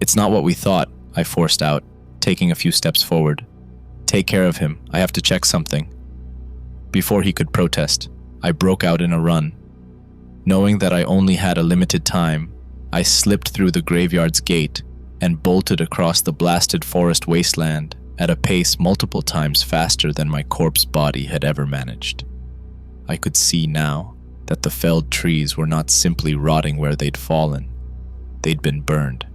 "It's not what we thought," I forced out, taking a few steps forward. "Take care of him. I have to check something." Before he could protest, I broke out in a run. Knowing that I only had a limited time, I slipped through the graveyard's gate and bolted across the blasted forest wasteland at a pace multiple times faster than my corpse body had ever managed. I could see now that the felled trees were not simply rotting where they'd fallen. They'd been burned.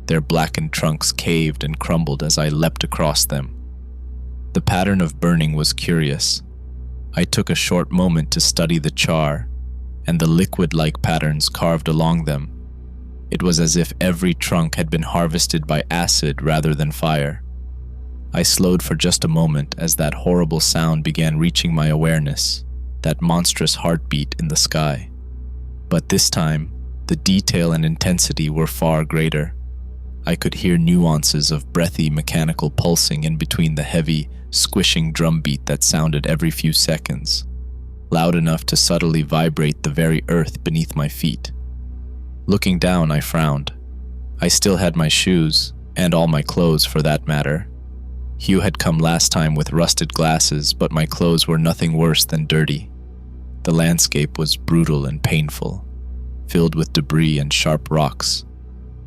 Their blackened trunks caved and crumbled as I leapt across them. The pattern of burning was curious. I took a short moment to study the char and the liquid-like patterns carved along them. It was as if every trunk had been harvested by acid rather than fire. I slowed for just a moment as that horrible sound began reaching my awareness, that monstrous heartbeat in the sky. But this time, the detail and intensity were far greater. I could hear nuances of breathy mechanical pulsing in between the heavy, squishing drumbeat that sounded every few seconds, loud enough to subtly vibrate the very earth beneath my feet. Looking down, I frowned. I still had my shoes, and all my clothes for that matter. Hugh had come last time with rusted glasses, but my clothes were nothing worse than dirty. The landscape was brutal and painful, filled with debris and sharp rocks,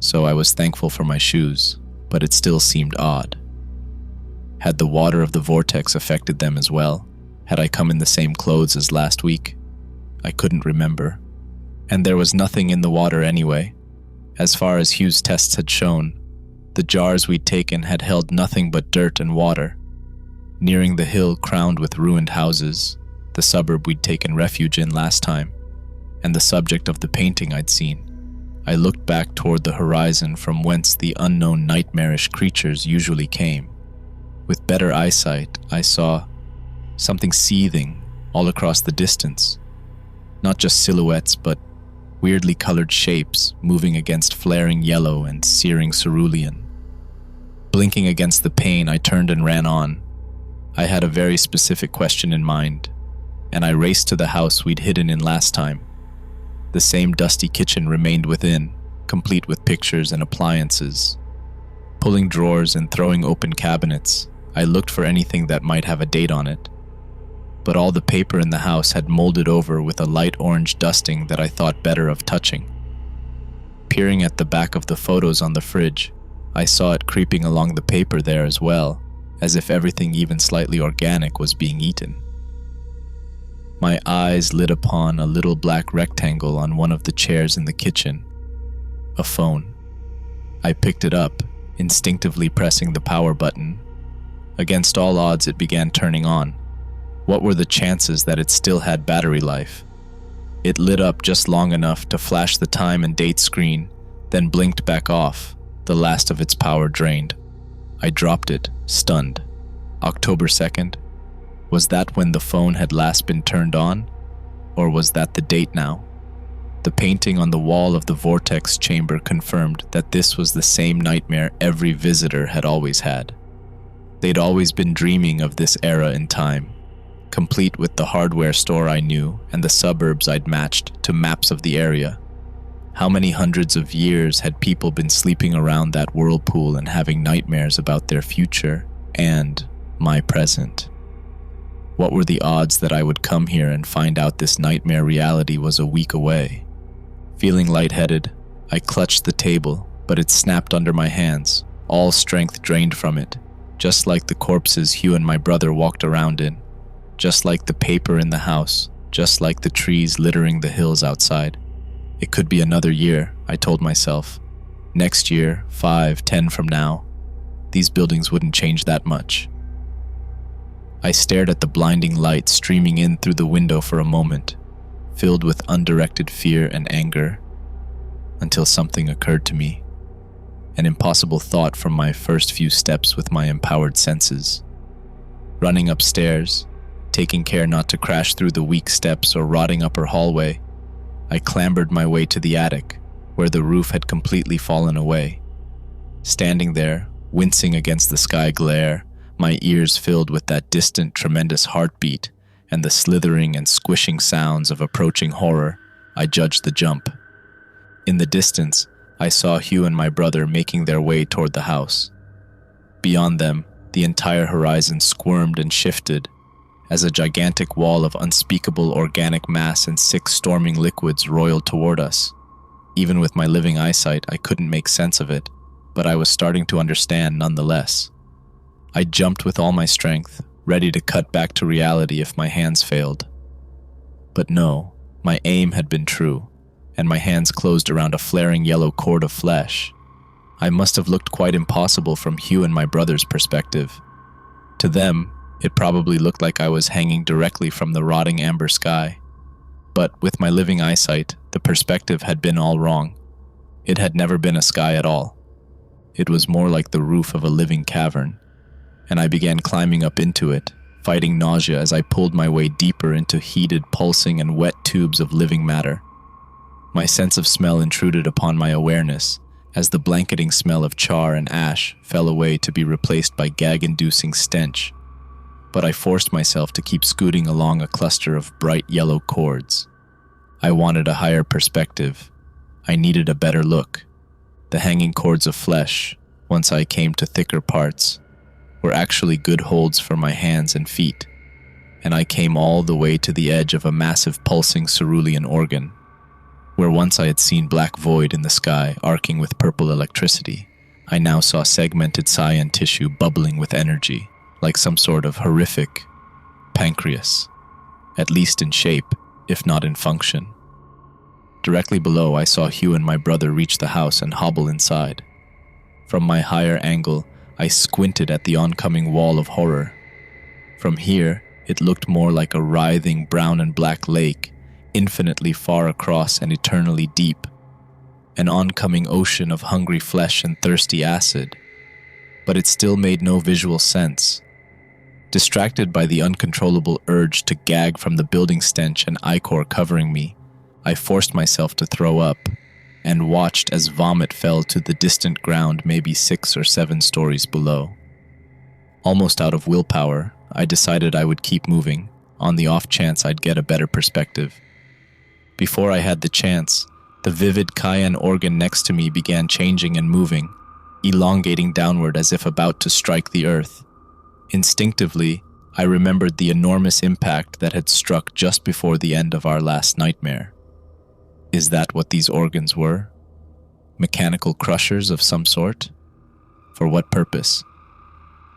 so I was thankful for my shoes, but it still seemed odd. Had the water of the vortex affected them as well? Had I come in the same clothes as last week? I couldn't remember. And there was nothing in the water anyway. As far as Hugh's tests had shown, the jars we'd taken had held nothing but dirt and water. Nearing the hill crowned with ruined houses, the suburb we'd taken refuge in last time, and the subject of the painting I'd seen, I looked back toward the horizon from whence the unknown nightmarish creatures usually came. With better eyesight, I saw something seething all across the distance. Not just silhouettes, but weirdly colored shapes moving against flaring yellow and searing cerulean. Blinking against the pain, I turned and ran on. I had a very specific question in mind, and I raced to the house we'd hidden in last time. The same dusty kitchen remained within, complete with pictures and appliances. Pulling drawers and throwing open cabinets, I looked for anything that might have a date on it. but all the paper in the house had molded over with a light orange dusting that I thought better of touching. Peering at the back of the photos on the fridge, I saw it creeping along the paper there as well, as if everything even slightly organic was being eaten. My eyes lit upon a little black rectangle on one of the chairs in the kitchen. A phone. I picked it up, instinctively pressing the power button. Against all odds, it began turning on. What were the chances that it still had battery life? It lit up just long enough to flash the time and date screen, then blinked back off, the last of its power drained. I dropped it, stunned. October 2nd? Was that when the phone had last been turned on? Or was that the date now? The painting on the wall of the vortex chamber confirmed that this was the same nightmare every visitor had always had. They'd always been dreaming of this era in time, complete with the hardware store I knew and the suburbs I'd matched to maps of the area. How many hundreds of years had people been sleeping around that whirlpool and having nightmares about their future and my present? What were the odds that I would come here and find out this nightmare reality was a week away? Feeling lightheaded, I clutched the table, but it snapped under my hands, all strength drained from it, just like the corpses Hugh and my brother walked around in, just like the paper in the house, just like the trees littering the hills outside. It could be another year, I told myself. Next year, 5, 10 from now, these buildings wouldn't change that much. I stared at the blinding light streaming in through the window for a moment, filled with undirected fear and anger, until something occurred to me. An impossible thought from my first few steps with my empowered senses. Running upstairs, taking care not to crash through the weak steps or rotting upper hallway, I clambered my way to the attic, where the roof had completely fallen away. Standing there, wincing against the sky glare, my ears filled with that distant, tremendous heartbeat and the slithering and squishing sounds of approaching horror, I judged the jump. In the distance, I saw Hugh and my brother making their way toward the house. Beyond them, the entire horizon squirmed and shifted, as a gigantic wall of unspeakable organic mass and 6 storming liquids roiled toward us. Even with my living eyesight, I couldn't make sense of it, but I was starting to understand nonetheless. I jumped with all my strength, ready to cut back to reality if my hands failed. But no, my aim had been true, and my hands closed around a flaring yellow cord of flesh. I must have looked quite impossible from Hugh and my brother's perspective. To them, it probably looked like I was hanging directly from the rotting amber sky. But with my living eyesight, the perspective had been all wrong. It had never been a sky at all. It was more like the roof of a living cavern, and I began climbing up into it, fighting nausea as I pulled my way deeper into heated, pulsing, and wet tubes of living matter. My sense of smell intruded upon my awareness, as the blanketing smell of char and ash fell away to be replaced by gag-inducing stench. But I forced myself to keep scooting along a cluster of bright yellow cords. I wanted a higher perspective. I needed a better look. The hanging cords of flesh, once I came to thicker parts, were actually good holds for my hands and feet, and I came all the way to the edge of a massive pulsing cerulean organ, where once I had seen black void in the sky arcing with purple electricity, I now saw segmented cyan tissue bubbling with energy, like some sort of horrific pancreas, at least in shape, if not in function. Directly below, I saw Hugh and my brother reach the house and hobble inside. From my higher angle, I squinted at the oncoming wall of horror. From here, it looked more like a writhing brown and black lake, infinitely far across and eternally deep, an oncoming ocean of hungry flesh and thirsty acid. But it still made no visual sense. Distracted by the uncontrollable urge to gag from the building stench and ichor covering me, I forced myself to throw up, and watched as vomit fell to the distant ground maybe 6 or 7 stories below. Almost out of willpower, I decided I would keep moving, on the off chance I'd get a better perspective. Before I had the chance, the vivid cayenne organ next to me began changing and moving, elongating downward as if about to strike the earth. Instinctively, I remembered the enormous impact that had struck just before the end of our last nightmare. Is that what these organs were? Mechanical crushers of some sort? For what purpose?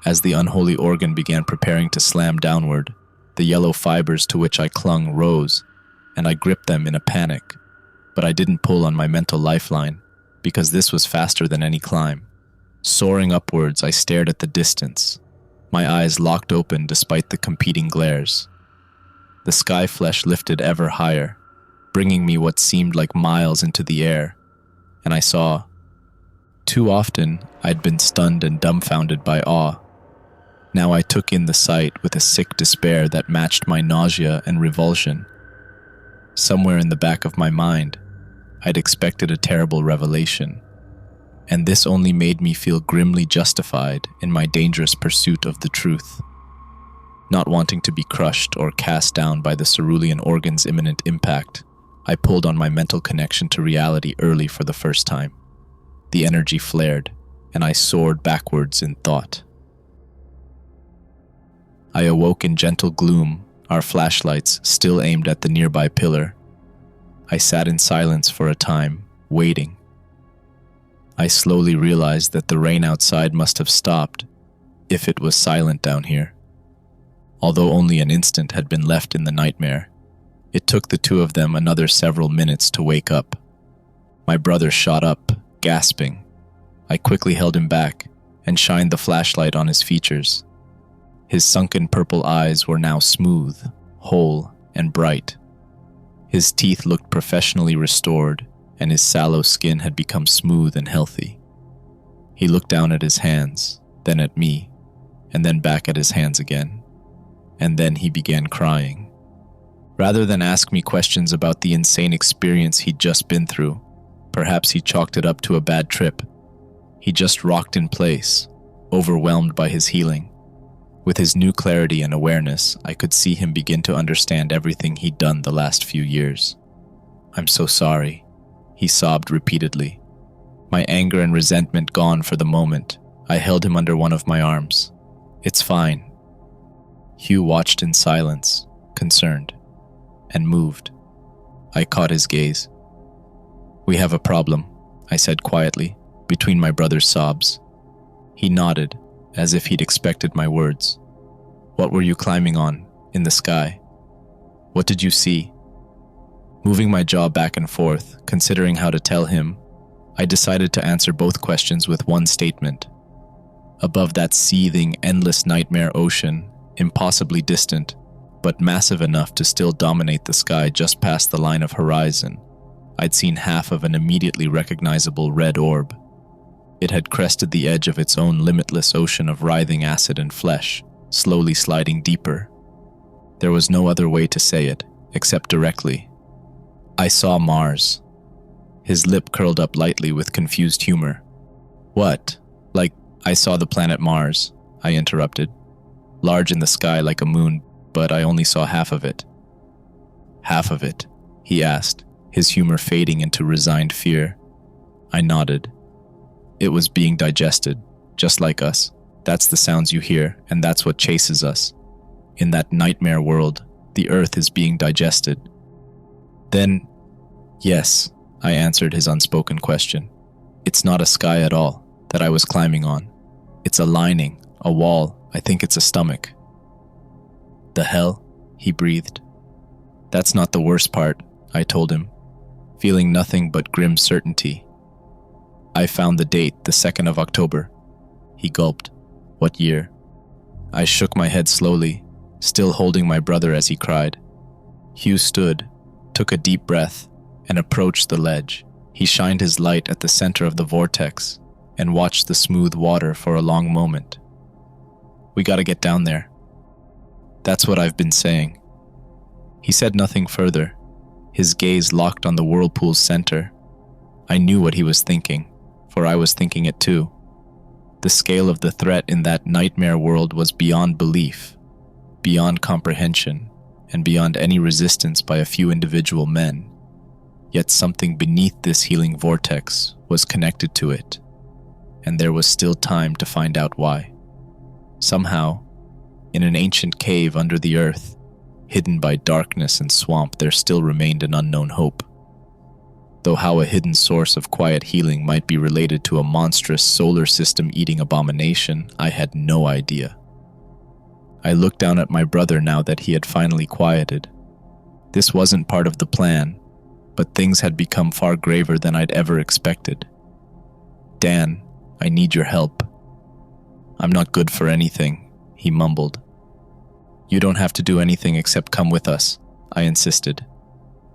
As the unholy organ began preparing to slam downward, the yellow fibers to which I clung rose, and I gripped them in a panic. But I didn't pull on my mental lifeline, because this was faster than any climb. Soaring upwards, I stared at the distance, my eyes locked open despite the competing glares. The sky flesh lifted ever higher, bringing me what seemed like miles into the air, and I saw. Too often, I'd been stunned and dumbfounded by awe. Now I took in the sight with a sick despair that matched my nausea and revulsion. Somewhere in the back of my mind, I'd expected a terrible revelation, and this only made me feel grimly justified in my dangerous pursuit of the truth. Not wanting to be crushed or cast down by the cerulean organ's imminent impact, I pulled on my mental connection to reality early for the first time. The energy flared, and I soared backwards in thought. I awoke in gentle gloom, our flashlights still aimed at the nearby pillar. I sat in silence for a time, waiting. I slowly realized that the rain outside must have stopped, if it was silent down here. Although only an instant had been left in the nightmare, it took the two of them another several minutes to wake up. My brother shot up, gasping. I quickly held him back and shined the flashlight on his features. His sunken purple eyes were now smooth, whole, and bright. His teeth looked professionally restored, and his sallow skin had become smooth and healthy. He looked down at his hands, then at me, and then back at his hands again. And then he began crying. Rather than ask me questions about the insane experience he'd just been through, perhaps he chalked it up to a bad trip. He just rocked in place, overwhelmed by his healing. With his new clarity and awareness, I could see him begin to understand everything he'd done the last few years. "I'm so sorry," he sobbed repeatedly. My anger and resentment gone for the moment, I held him under one of my arms. "It's fine." Hugh watched in silence, concerned, and moved. I caught his gaze. "We have a problem," I said quietly, between my brother's sobs. He nodded, as if he'd expected my words. "What were you climbing on, in the sky? What did you see?" Moving my jaw back and forth, considering how to tell him, I decided to answer both questions with one statement. Above that seething, endless nightmare ocean, impossibly distant, but massive enough to still dominate the sky just past the line of horizon, I'd seen half of an immediately recognizable red orb. It had crested the edge of its own limitless ocean of writhing acid and flesh, slowly sliding deeper. There was no other way to say it, except directly. I saw Mars. His lip curled up lightly with confused humor. "What? Like, I saw the planet Mars," I interrupted. "Large in the sky like a moon, but I only saw half of it." "Half of it?" he asked, his humor fading into resigned fear. I nodded. "It was being digested, just like us. That's the sounds you hear, and that's what chases us. In that nightmare world, the earth is being digested." "Then, yes," I answered his unspoken question. "It's not a sky at all that I was climbing on. It's a lining, a wall. I think it's a stomach." "The hell?" he breathed. "That's not the worst part," I told him, feeling nothing but grim certainty. "I found the date, the 2nd of October. He gulped. "What year?" I shook my head slowly, still holding my brother as he cried. Hugh stood, took a deep breath, and approached the ledge. He shined his light at the center of the vortex and watched the smooth water for a long moment. "We gotta get down there. That's what I've been saying." He said nothing further, his gaze locked on the whirlpool's center. I knew what he was thinking, for I was thinking it too. The scale of the threat in that nightmare world was beyond belief, beyond comprehension, and beyond any resistance by a few individual men. Yet something beneath this healing vortex was connected to it, and there was still time to find out why. Somehow, In an ancient cave under the earth, hidden by darkness and swamp, there still remained an unknown hope. Though how a hidden source of quiet healing might be related to a monstrous solar system-eating abomination, I had no idea. I looked down at my brother now that he had finally quieted. This wasn't part of the plan, but things had become far graver than I'd ever expected. "Dan, I need your help." "I'm not good for anything," he mumbled. "You don't have to do anything except come with us," I insisted.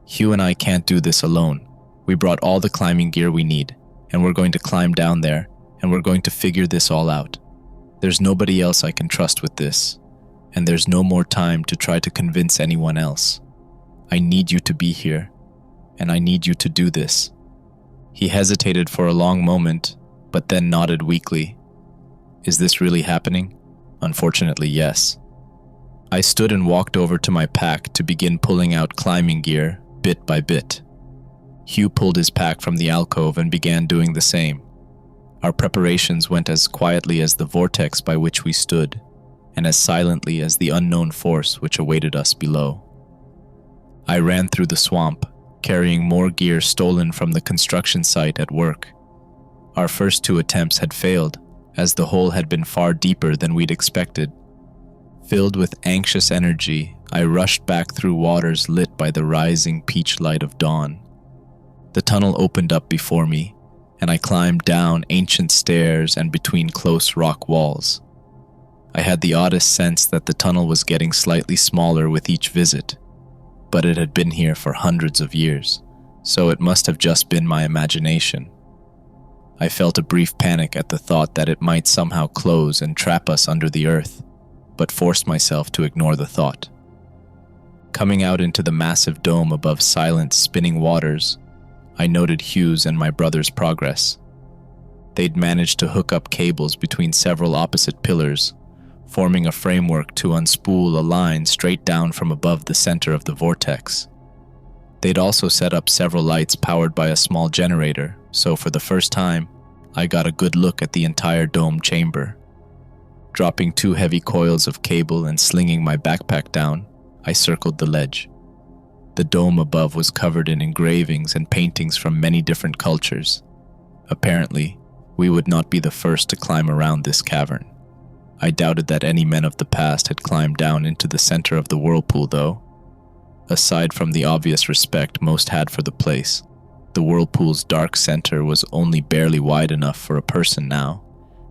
"Hugh and I can't do this alone. We brought all the climbing gear we need, and we're going to climb down there, and we're going to figure this all out. There's nobody else I can trust with this, and there's no more time to try to convince anyone else. I need you to be here, and I need you to do this." He hesitated for a long moment, but then nodded weakly. "Is this really happening?" "Unfortunately, yes." I stood and walked over to my pack to begin pulling out climbing gear, bit by bit. Hugh pulled his pack from the alcove and began doing the same. Our preparations went as quietly as the vortex by which we stood, and as silently as the unknown force which awaited us below. I ran through the swamp, carrying more gear stolen from the construction site at work. Our first 2 attempts had failed, as the hole had been far deeper than we'd expected. Filled with anxious energy, I rushed back through waters lit by the rising peach light of dawn. The tunnel opened up before me, and I climbed down ancient stairs and between close rock walls. I had the oddest sense that the tunnel was getting slightly smaller with each visit, but it had been here for hundreds of years, so it must have just been my imagination. I felt a brief panic at the thought that it might somehow close and trap us under the earth, but forced myself to ignore the thought. Coming out into the massive dome above silent, spinning waters, I noted Hugh's and my brother's progress. They'd managed to hook up cables between several opposite pillars, forming a framework to unspool a line straight down from above the center of the vortex. They'd also set up several lights powered by a small generator, so for the first time, I got a good look at the entire dome chamber. Dropping 2 heavy coils of cable and slinging my backpack down, I circled the ledge. The dome above was covered in engravings and paintings from many different cultures. Apparently, we would not be the first to climb around this cavern. I doubted that any men of the past had climbed down into the center of the whirlpool, though. Aside from the obvious respect most had for the place, the whirlpool's dark center was only barely wide enough for a person now,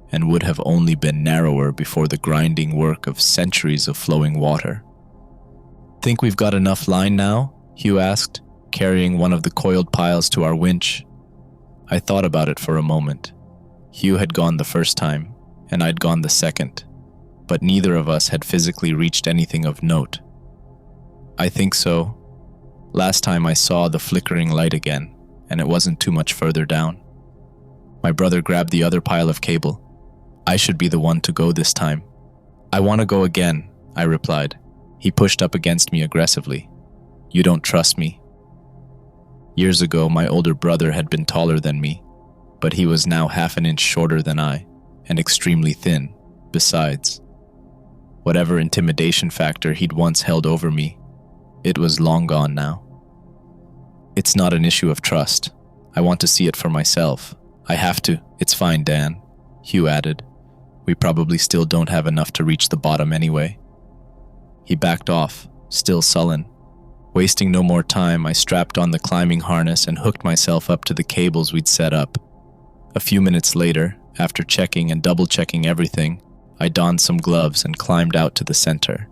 and would have only been narrower before the grinding work of centuries of flowing water. "Think we've got enough line now?" Hugh asked, carrying one of the coiled piles to our winch. I thought about it for a moment. Hugh had gone the first time, and I'd gone the second, but neither of us had physically reached anything of note. "I think so. Last time I saw the flickering light again, and it wasn't too much further down." My brother grabbed the other pile of cable. "I should be the one to go this time." "I want to go again," I replied. He pushed up against me aggressively. "You don't trust me." Years ago, my older brother had been taller than me, but he was now half an inch shorter than I, and extremely thin, besides. Whatever intimidation factor he'd once held over me, it was long gone now. "It's not an issue of trust. I want to see it for myself. I have to." "It's fine, Dan," Hugh added. "We probably still don't have enough to reach the bottom anyway." He backed off, still sullen. Wasting no more time, I strapped on the climbing harness and hooked myself up to the cables we'd set up. A few minutes later, after checking and double-checking everything, I donned some gloves and climbed out to the center.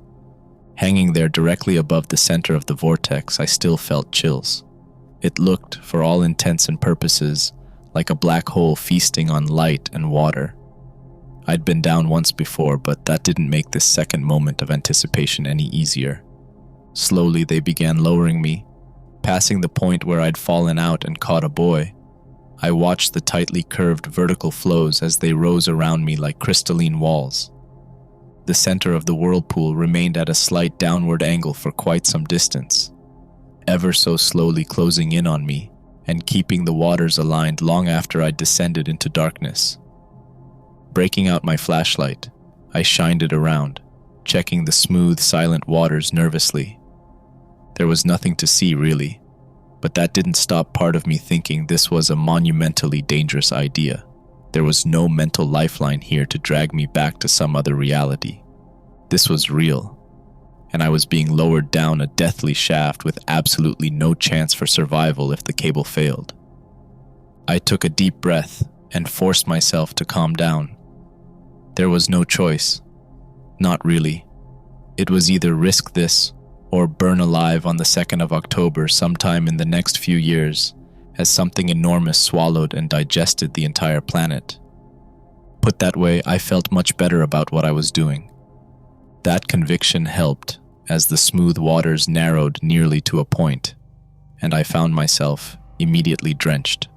Hanging there directly above the center of the vortex, I still felt chills. It looked, for all intents and purposes, like a black hole feasting on light and water. I'd been down once before, but that didn't make this second moment of anticipation any easier. Slowly, they began lowering me, passing the point where I'd fallen out and caught a buoy. I watched the tightly curved vertical flows as they rose around me like crystalline walls. The center of the whirlpool remained at a slight downward angle for quite some distance, ever so slowly closing in on me and keeping the waters aligned long after I'd descended into darkness. Breaking out my flashlight, I shined it around. checking the smooth, silent waters nervously. There was nothing to see, really, but that didn't stop part of me thinking this was a monumentally dangerous idea. There was no mental lifeline here to drag me back to some other reality. This was real, and I was being lowered down a deathly shaft with absolutely no chance for survival if the cable failed. I took a deep breath and forced myself to calm down. There was no choice. Not really. It was either risk this or burn alive on the 2nd of October sometime in the next few years, as something enormous swallowed and digested the entire planet. Put that way, I felt much better about what I was doing. That conviction helped as the smooth waters narrowed nearly to a point, and I found myself immediately drenched.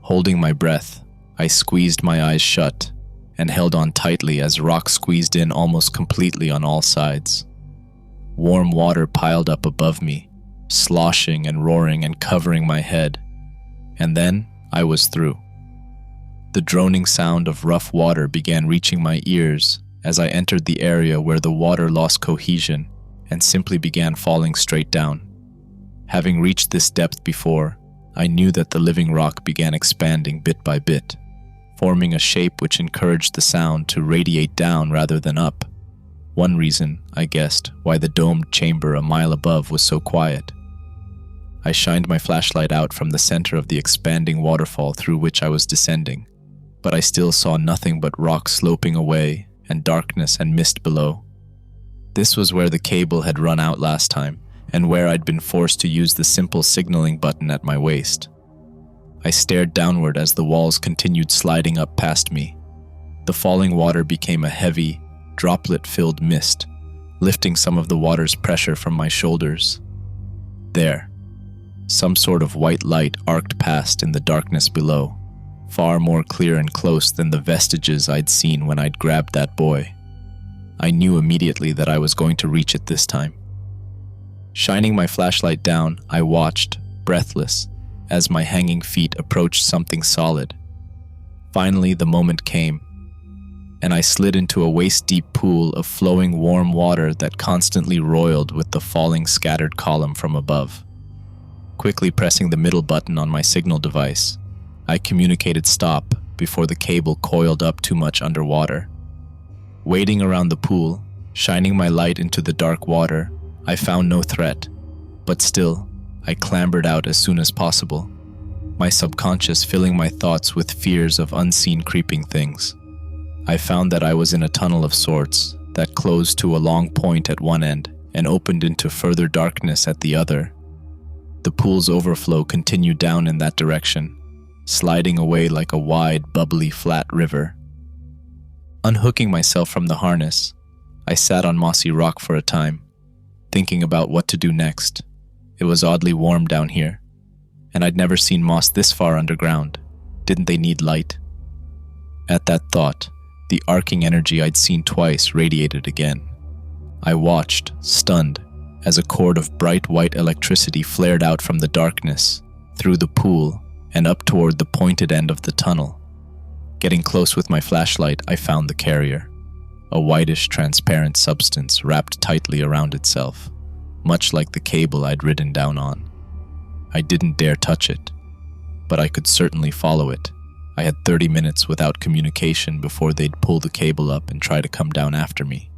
Holding my breath, I squeezed my eyes shut and held on tightly as rock squeezed in almost completely on all sides. Warm water piled up above me, sloshing and roaring and covering my head, and then I was through. The droning sound of rough water began reaching my ears as I entered the area where the water lost cohesion and simply began falling straight down. Having reached this depth before, I knew that the living rock began expanding bit by bit, forming a shape which encouraged the sound to radiate down rather than up. One reason, I guessed, why the domed chamber a mile above was so quiet. I shined my flashlight out from the center of the expanding waterfall through which I was descending, but I still saw nothing but rock sloping away and darkness and mist below. This was where the cable had run out last time, and where I'd been forced to use the simple signaling button at my waist. I stared downward as the walls continued sliding up past me. The falling water became a heavy, droplet-filled mist, lifting some of the water's pressure from my shoulders. There, some sort of white light arced past in the darkness below, far more clear and close than the vestiges I'd seen when I'd grabbed that boy. I knew immediately that I was going to reach it this time. Shining my flashlight down, I watched, breathless, as my hanging feet approached something solid. Finally, the moment came, and I slid into a waist-deep pool of flowing warm water that constantly roiled with the falling scattered column from above. Quickly pressing the middle button on my signal device, I communicated stop before the cable coiled up too much underwater. Wading around the pool, shining my light into the dark water, I found no threat, but still, I clambered out as soon as possible, my subconscious filling my thoughts with fears of unseen creeping things. I found that I was in a tunnel of sorts that closed to a long point at one end and opened into further darkness at the other. The pool's overflow continued down in that direction, sliding away like a wide, bubbly, flat river. Unhooking myself from the harness, I sat on mossy rock for a time, thinking about what to do next. It was oddly warm down here, and I'd never seen moss this far underground. Didn't they need light? At that thought, the arcing energy I'd seen twice radiated again. I watched, stunned, as a cord of bright white electricity flared out from the darkness, through the pool, and up toward the pointed end of the tunnel. Getting close with my flashlight, I found the carrier, a whitish, transparent substance wrapped tightly around itself, much like the cable I'd ridden down on. I didn't dare touch it, but I could certainly follow it. I had 30 minutes without communication before they'd pull the cable up and try to come down after me.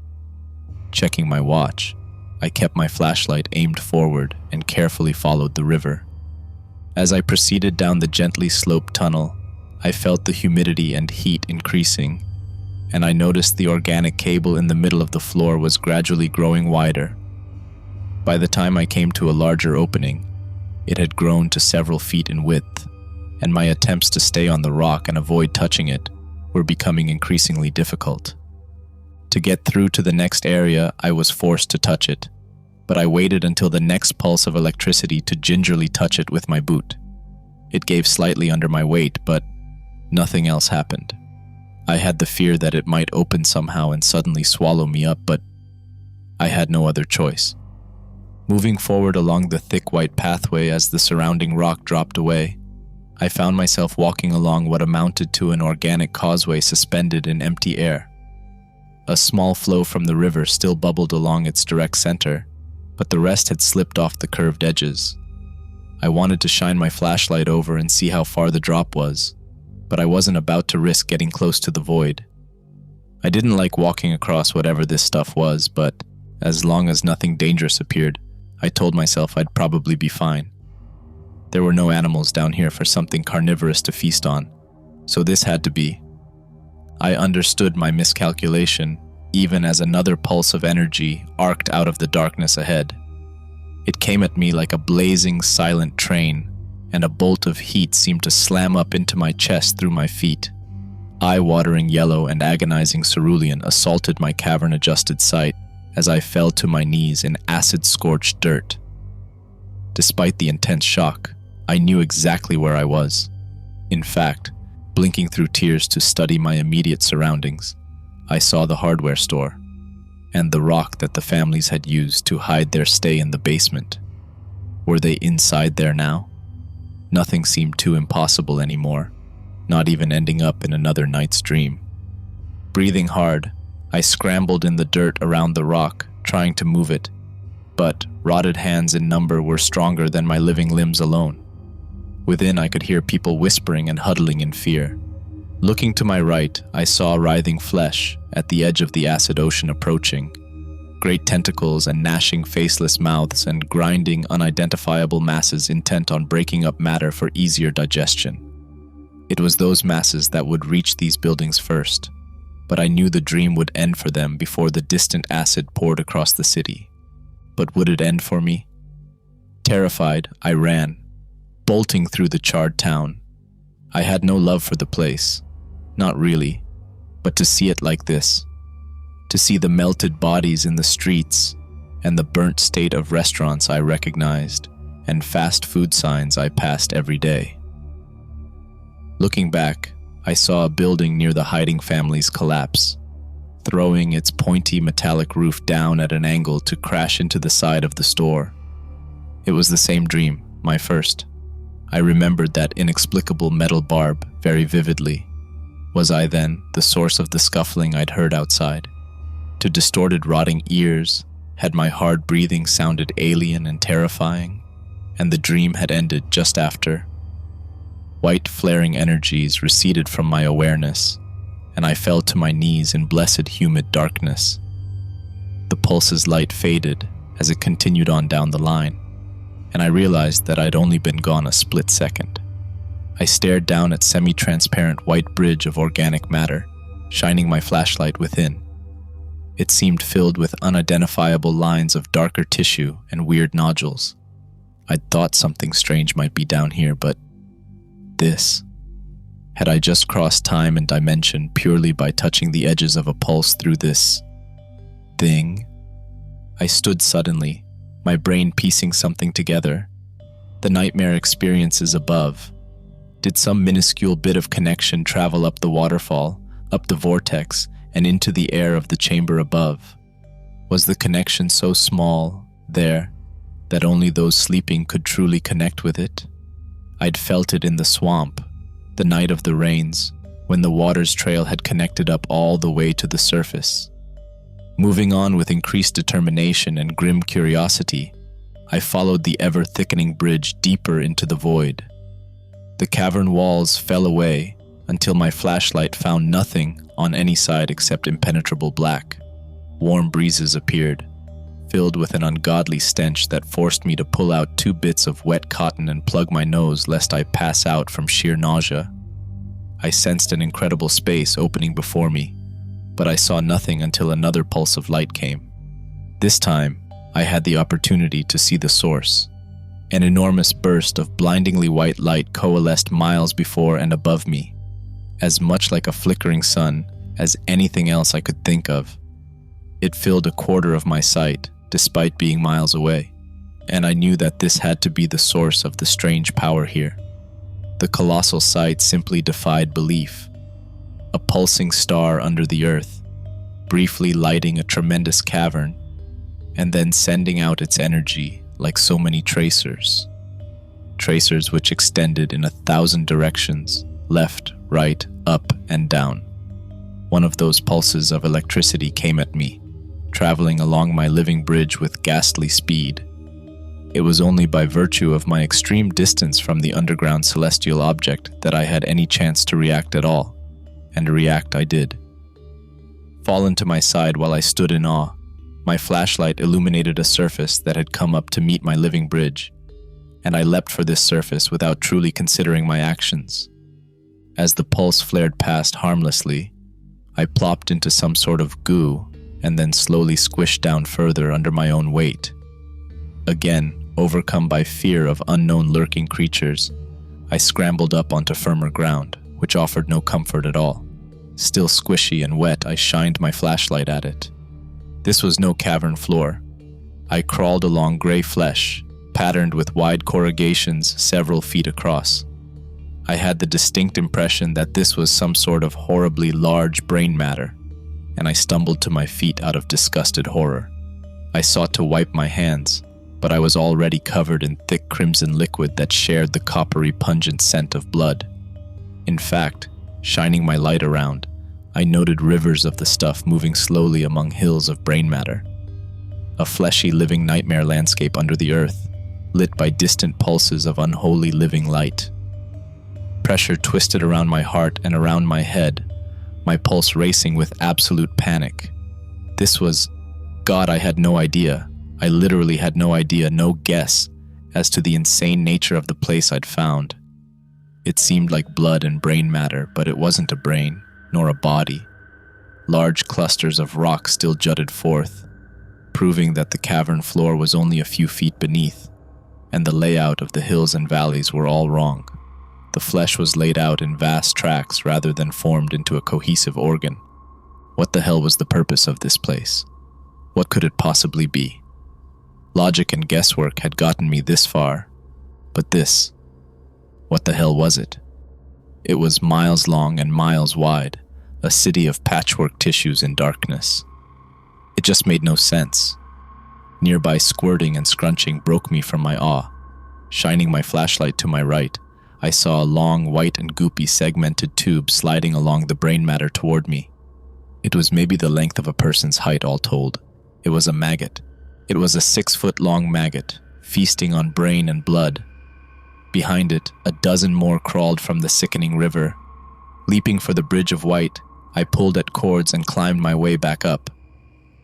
Checking my watch, I kept my flashlight aimed forward and carefully followed the river. As I proceeded down the gently sloped tunnel, I felt the humidity and heat increasing, and I noticed the organic cable in the middle of the floor was gradually growing wider. By the time I came to a larger opening, it had grown to several feet in width, and my attempts to stay on the rock and avoid touching it were becoming increasingly difficult. To get through to the next area, I was forced to touch it, but I waited until the next pulse of electricity to gingerly touch it with my boot. It gave slightly under my weight, but nothing else happened. I had the fear that it might open somehow and suddenly swallow me up, but I had no other choice. Moving forward along the thick white pathway as the surrounding rock dropped away, I found myself walking along what amounted to an organic causeway suspended in empty air. A small flow from the river still bubbled along its direct center, but the rest had slipped off the curved edges. I wanted to shine my flashlight over and see how far the drop was, but I wasn't about to risk getting close to the void. I didn't like walking across whatever this stuff was, but as long as nothing dangerous appeared, I told myself I'd probably be fine. There were no animals down here for something carnivorous to feast on, so this had to be. I understood my miscalculation, even as another pulse of energy arced out of the darkness ahead. It came at me like a blazing, silent train, and a bolt of heat seemed to slam up into my chest through my feet. Eye-watering yellow and agonizing cerulean assaulted my cavern-adjusted sight as I fell to my knees in acid-scorched dirt. Despite the intense shock, I knew exactly where I was. In fact, blinking through tears to study my immediate surroundings, I saw the hardware store and the rock that the families had used to hide their stay in the basement. Were they inside there now? Nothing seemed too impossible anymore, not even ending up in another night's dream. Breathing hard, I scrambled in the dirt around the rock, trying to move it, but rotted hands in number were stronger than my living limbs alone. Within, I could hear people whispering and huddling in fear. Looking to my right, I saw writhing flesh at the edge of the acid ocean approaching. Great tentacles and gnashing faceless mouths and grinding unidentifiable masses intent on breaking up matter for easier digestion. It was those masses that would reach these buildings first, but I knew the dream would end for them before the distant acid poured across the city. But would it end for me? Terrified, I ran, bolting through the charred town. I had no love for the place. Not really, but to see it like this, to see the melted bodies in the streets and the burnt state of restaurants I recognized and fast food signs I passed every day. Looking back, I saw a building near the hiding families collapse, throwing its pointy metallic roof down at an angle to crash into the side of the store. It was the same dream, my first. I remembered that inexplicable metal barb very vividly. Was I then the source of the scuffling I'd heard outside? To distorted, rotting ears, had my hard breathing sounded alien and terrifying, and the dream had ended just after. White flaring energies receded from my awareness, and I fell to my knees in blessed humid darkness. The pulse's light faded as it continued on down the line, and I realized that I'd only been gone a split second. I stared down at semi-transparent white bridge of organic matter, shining my flashlight within. It seemed filled with unidentifiable lines of darker tissue and weird nodules. I'd thought something strange might be down here, but this... Had I just crossed time and dimension purely by touching the edges of a pulse through this... thing? I stood suddenly, my brain piecing something together. The nightmare experiences above. Did some minuscule bit of connection travel up the waterfall, up the vortex, and into the air of the chamber above? Was the connection so small, there, that only those sleeping could truly connect with it? I'd felt it in the swamp, the night of the rains, when the water's trail had connected up all the way to the surface. Moving on with increased determination and grim curiosity, I followed the ever-thickening bridge deeper into the void. The cavern walls fell away until my flashlight found nothing on any side except impenetrable black. Warm breezes appeared, filled with an ungodly stench that forced me to pull out 2 bits of wet cotton and plug my nose lest I pass out from sheer nausea. I sensed an incredible space opening before me, but I saw nothing until another pulse of light came. This time, I had the opportunity to see the source. An enormous burst of blindingly white light coalesced miles before and above me, as much like a flickering sun as anything else I could think of. It filled a quarter of my sight, despite being miles away, and I knew that this had to be the source of the strange power here. The colossal sight simply defied belief. A pulsing star under the earth, briefly lighting a tremendous cavern, and then sending out its energy like so many tracers. Tracers which extended in 1,000 directions, left, right, up, and down. One of those pulses of electricity came at me, traveling along my living bridge with ghastly speed. It was only by virtue of my extreme distance from the underground celestial object that I had any chance to react at all, and react I did. Fallen to my side while I stood in awe, my flashlight illuminated a surface that had come up to meet my living bridge, and I leapt for this surface without truly considering my actions. As the pulse flared past harmlessly, I plopped into some sort of goo and then slowly squished down further under my own weight. Again, overcome by fear of unknown lurking creatures, I scrambled up onto firmer ground, which offered no comfort at all. Still squishy and wet, I shined my flashlight at it. This was no cavern floor. I crawled along gray flesh, patterned with wide corrugations several feet across. I had the distinct impression that this was some sort of horribly large brain matter, and I stumbled to my feet out of disgusted horror. I sought to wipe my hands, but I was already covered in thick crimson liquid that shared the coppery pungent scent of blood. In fact, shining my light around, I noted rivers of the stuff moving slowly among hills of brain matter. A fleshy living nightmare landscape under the earth, lit by distant pulses of unholy living light. Pressure twisted around my heart and around my head, my pulse racing with absolute panic. This was... God, I had no idea. I literally had no idea, no guess, as to the insane nature of the place I'd found. It seemed like blood and brain matter, but it wasn't a brain, nor a body. Large clusters of rock still jutted forth, proving that the cavern floor was only a few feet beneath, and the layout of the hills and valleys were all wrong. The flesh was laid out in vast tracts rather than formed into a cohesive organ. What the hell was the purpose of this place? What could it possibly be? Logic and guesswork had gotten me this far, but this, what the hell was it? It was miles long and miles wide, a city of patchwork tissues in darkness. It just made no sense. Nearby squirting and scrunching broke me from my awe. Shining my flashlight to my right, I saw a long, white and goopy segmented tube sliding along the brain matter toward me. It was maybe the length of a person's height all told. It was a maggot. It was a 6-foot-long maggot, feasting on brain and blood. Behind it, a dozen more crawled from the sickening river. Leaping for the bridge of white, I pulled at cords and climbed my way back up.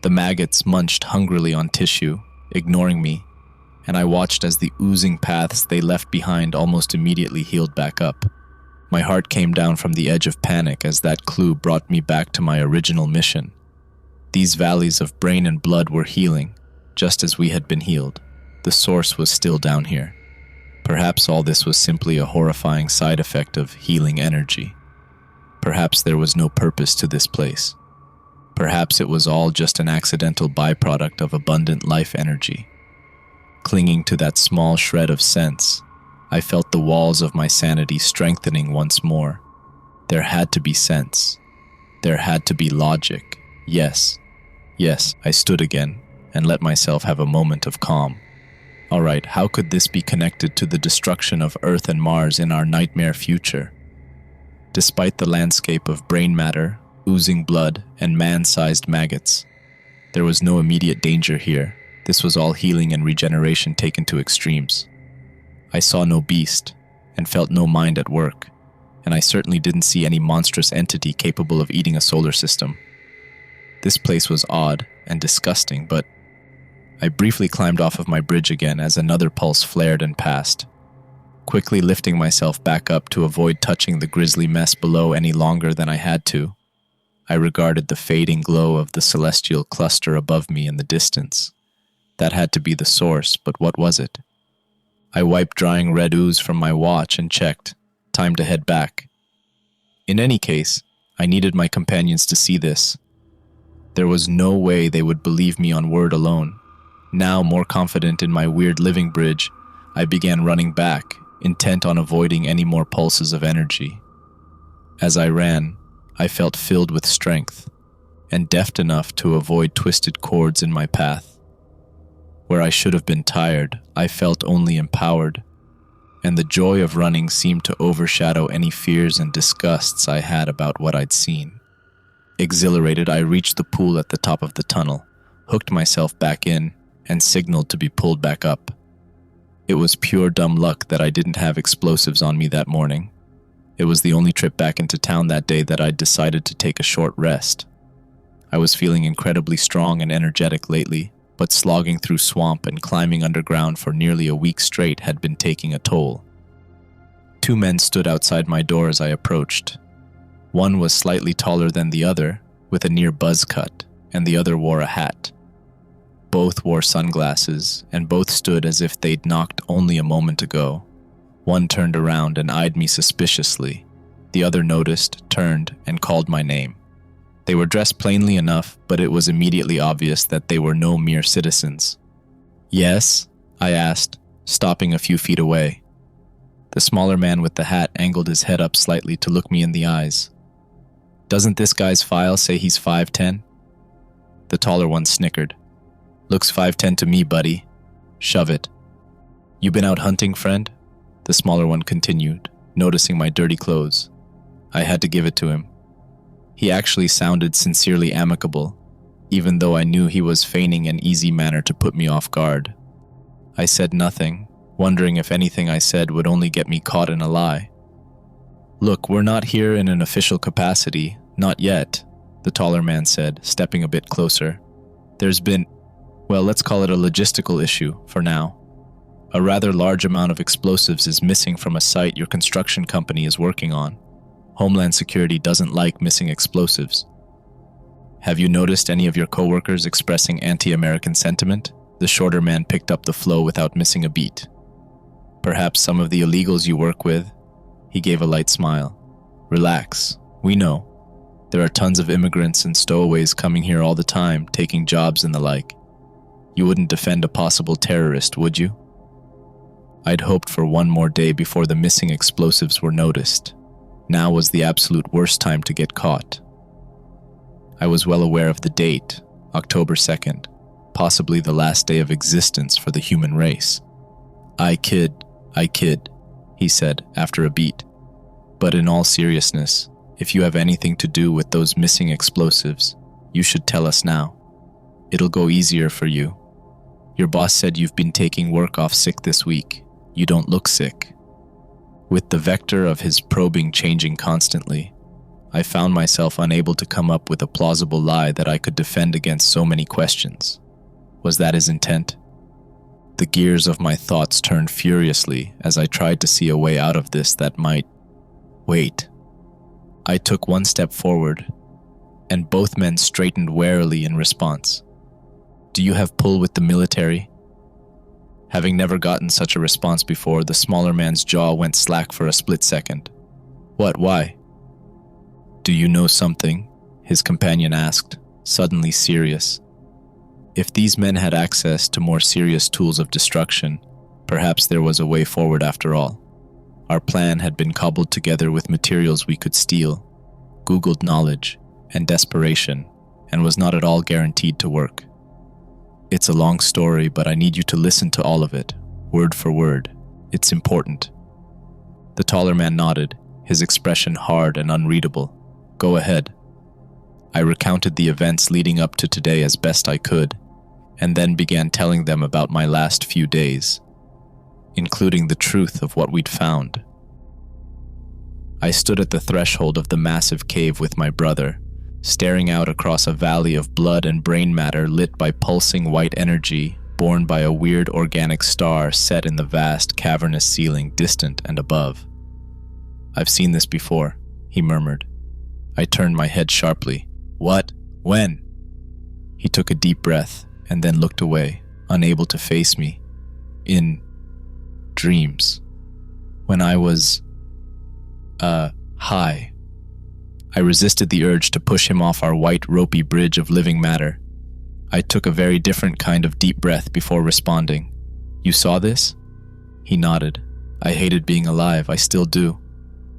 The maggots munched hungrily on tissue, ignoring me, and I watched as the oozing paths they left behind almost immediately healed back up. My heart came down from the edge of panic as that clue brought me back to my original mission. These valleys of brain and blood were healing, just as we had been healed. The source was still down here. Perhaps all this was simply a horrifying side effect of healing energy. Perhaps there was no purpose to this place. Perhaps it was all just an accidental byproduct of abundant life energy. Clinging to that small shred of sense, I felt the walls of my sanity strengthening once more. There had to be sense. There had to be logic. Yes, I stood again and let myself have a moment of calm. All right, how could this be connected to the destruction of Earth and Mars in our nightmare future? Despite the landscape of brain matter, oozing blood, and man-sized maggots, there was no immediate danger here. This was all healing and regeneration taken to extremes. I saw no beast, and felt no mind at work, and I certainly didn't see any monstrous entity capable of eating a solar system. This place was odd and disgusting, but I briefly climbed off of my bridge again as another pulse flared and passed. Quickly lifting myself back up to avoid touching the grisly mess below any longer than I had to, I regarded the fading glow of the celestial cluster above me in the distance. That had to be the source, but what was it? I wiped drying red ooze from my watch and checked. Time to head back. In any case, I needed my companions to see this. There was no way they would believe me on word alone. Now, more confident in my weird living bridge, I began running back, intent on avoiding any more pulses of energy. As I ran, I felt filled with strength, and deft enough to avoid twisted cords in my path. Where I should have been tired, I felt only empowered, and the joy of running seemed to overshadow any fears and disgusts I had about what I'd seen. Exhilarated, I reached the pool at the top of the tunnel, hooked myself back in, and signaled to be pulled back up. It was pure dumb luck that I didn't have explosives on me that morning. It was the only trip back into town that day that I'd decided to take a short rest. I was feeling incredibly strong and energetic lately, but slogging through swamp and climbing underground for nearly a week straight had been taking a toll. 2 men stood outside my door as I approached. One was slightly taller than the other, with a near buzz cut, and the other wore a hat. Both wore sunglasses, and both stood as if they'd knocked only a moment ago. One turned around and eyed me suspiciously. The other noticed, turned, and called my name. They were dressed plainly enough, but it was immediately obvious that they were no mere citizens. "Yes?" I asked, stopping a few feet away. The smaller man with the hat angled his head up slightly to look me in the eyes. "Doesn't this guy's file say he's 5'10"? The taller one snickered. "Looks 5'10" to me, buddy. Shove it." "You been out hunting, friend?" The smaller one continued, noticing my dirty clothes. I had to give it to him. He actually sounded sincerely amicable, even though I knew he was feigning an easy manner to put me off guard. I said nothing, wondering if anything I said would only get me caught in a lie. "Look, we're not here in an official capacity, not yet," the taller man said, stepping a bit closer. "There's been, well, let's call it a logistical issue for now. A rather large amount of explosives is missing from a site your construction company is working on. Homeland Security doesn't like missing explosives. Have you noticed any of your coworkers expressing anti-American sentiment?" The shorter man picked up the flow without missing a beat. "Perhaps some of the illegals you work with?" He gave a light smile. "Relax, we know. There are tons of immigrants and stowaways coming here all the time, taking jobs and the like. You wouldn't defend a possible terrorist, would you?" I'd hoped for one more day before the missing explosives were noticed. Now was the absolute worst time to get caught. I was well aware of the date, October 2nd, possibly the last day of existence for the human race. I kid, he said after a beat. "But in all seriousness, if you have anything to do with those missing explosives, you should tell us now. It'll go easier for you. Your boss said you've been taking work off sick this week. You don't look sick." With the vector of his probing changing constantly, I found myself unable to come up with a plausible lie that I could defend against so many questions. Was that his intent? The gears of my thoughts turned furiously as I tried to see a way out of this that might... Wait. I took one step forward, and both men straightened warily in response. "Do you have pull with the military?" Having never gotten such a response before, the smaller man's jaw went slack for a split second. "What, why?" "Do you know something?" his companion asked, suddenly serious. If these men had access to more serious tools of destruction, perhaps there was a way forward after all. Our plan had been cobbled together with materials we could steal, Googled knowledge, and desperation, and was not at all guaranteed to work. It's a long story, but I need you to listen to all of it, word for word. It's important. The taller man nodded, his expression hard and unreadable. Go ahead. I recounted the events leading up to today as best I could, and then began telling them about my last few days, including the truth of what we'd found. I stood at the threshold of the massive cave with my brother, staring out across a valley of blood and brain matter lit by pulsing white energy born by a weird organic star set in the vast cavernous ceiling distant and above. "I've seen this before," he murmured. I turned my head sharply. "What? When?" He took a deep breath and then looked away, unable to face me. "In dreams. When I was, high." I resisted the urge to push him off our white, ropey bridge of living matter. I took a very different kind of deep breath before responding. "You saw this?" He nodded. "I hated being alive, I still do.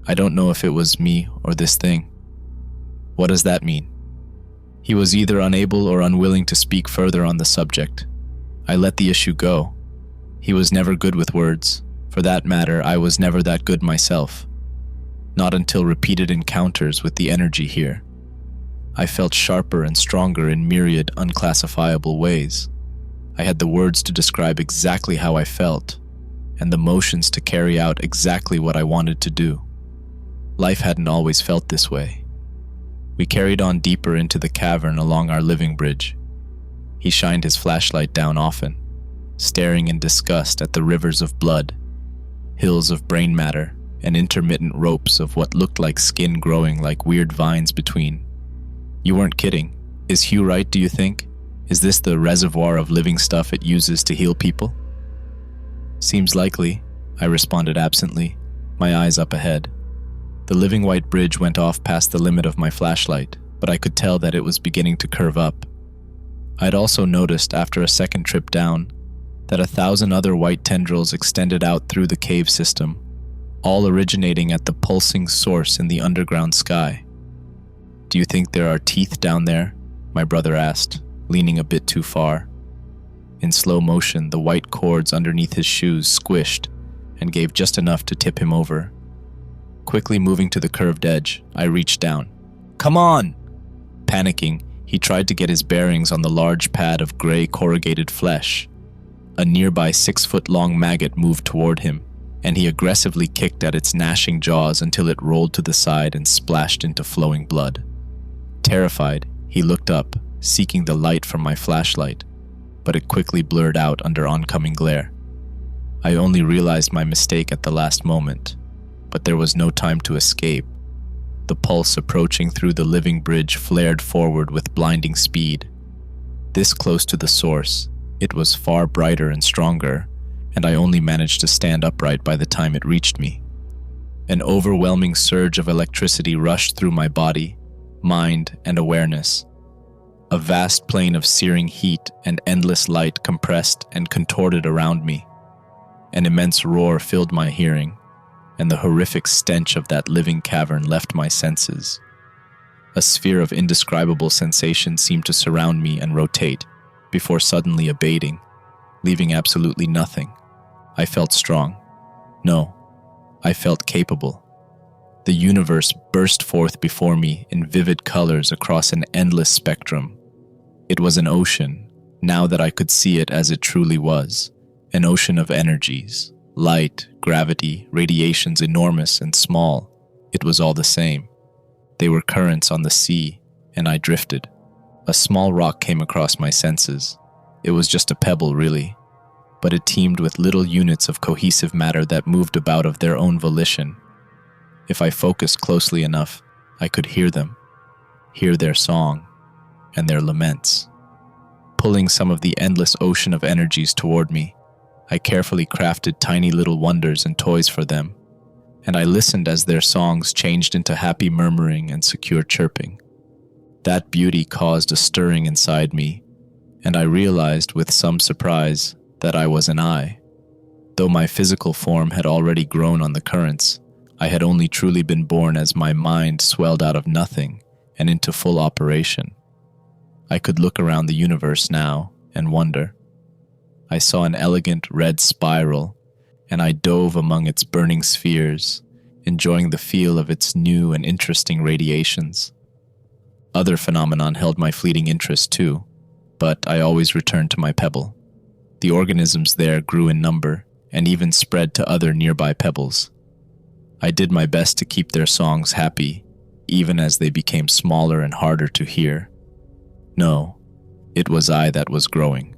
I don't know if it was me or this thing." "What does that mean?" He was either unable or unwilling to speak further on the subject. I let the issue go. He was never good with words. For that matter, I was never that good myself. Not until repeated encounters with the energy here. I felt sharper and stronger in myriad unclassifiable ways. I had the words to describe exactly how I felt, and the motions to carry out exactly what I wanted to do. Life hadn't always felt this way. We carried on deeper into the cavern along our living bridge. He shined his flashlight down often, staring in disgust at the rivers of blood, hills of brain matter, and intermittent ropes of what looked like skin growing like weird vines between. You weren't kidding. Is Hugh right, do you think? Is this the reservoir of living stuff it uses to heal people? Seems likely, I responded absently, my eyes up ahead. The living white bridge went off past the limit of my flashlight, but I could tell that it was beginning to curve up. I'd also noticed after a second trip down that 1,000 other white tendrils extended out through the cave system, all originating at the pulsing source in the underground sky. "Do you think there are teeth down there?" my brother asked, leaning a bit too far. In slow motion, the white cords underneath his shoes squished and gave just enough to tip him over. Quickly moving to the curved edge, I reached down. "Come on!" Panicking, he tried to get his bearings on the large pad of gray corrugated flesh. A nearby 6-foot-long maggot moved toward him, and he aggressively kicked at its gnashing jaws until it rolled to the side and splashed into flowing blood. Terrified, he looked up, seeking the light from my flashlight, but it quickly blurred out under oncoming glare. I only realized my mistake at the last moment, but there was no time to escape. The pulse approaching through the living bridge flared forward with blinding speed. This close to the source, it was far brighter and stronger, and I only managed to stand upright by the time it reached me. An overwhelming surge of electricity rushed through my body, mind, and awareness. A vast plain of searing heat and endless light compressed and contorted around me. An immense roar filled my hearing, and the horrific stench of that living cavern left my senses. A sphere of indescribable sensation seemed to surround me and rotate, before suddenly abating, leaving absolutely nothing. I felt strong. No, I felt capable. The universe burst forth before me in vivid colors across an endless spectrum. It was an ocean, now that I could see it as it truly was, an ocean of energies. Light, gravity, radiations enormous and small, it was all the same. They were currents on the sea, and I drifted. A small rock came across my senses. It was just a pebble, really, but it teemed with little units of cohesive matter that moved about of their own volition. If I focused closely enough, I could hear them, hear their song, and their laments. Pulling some of the endless ocean of energies toward me, I carefully crafted tiny little wonders and toys for them, and I listened as their songs changed into happy murmuring and secure chirping. That beauty caused a stirring inside me, and I realized with some surprise that I was an eye. Though my physical form had already grown on the currents, I had only truly been born as my mind swelled out of nothing and into full operation. I could look around the universe now and wonder. I saw an elegant red spiral, and I dove among its burning spheres, enjoying the feel of its new and interesting radiations. Other phenomenon held my fleeting interest too, but I always returned to my pebble. The organisms there grew in number and even spread to other nearby pebbles. I did my best to keep their songs happy, even as they became smaller and harder to hear. No, it was I that was growing.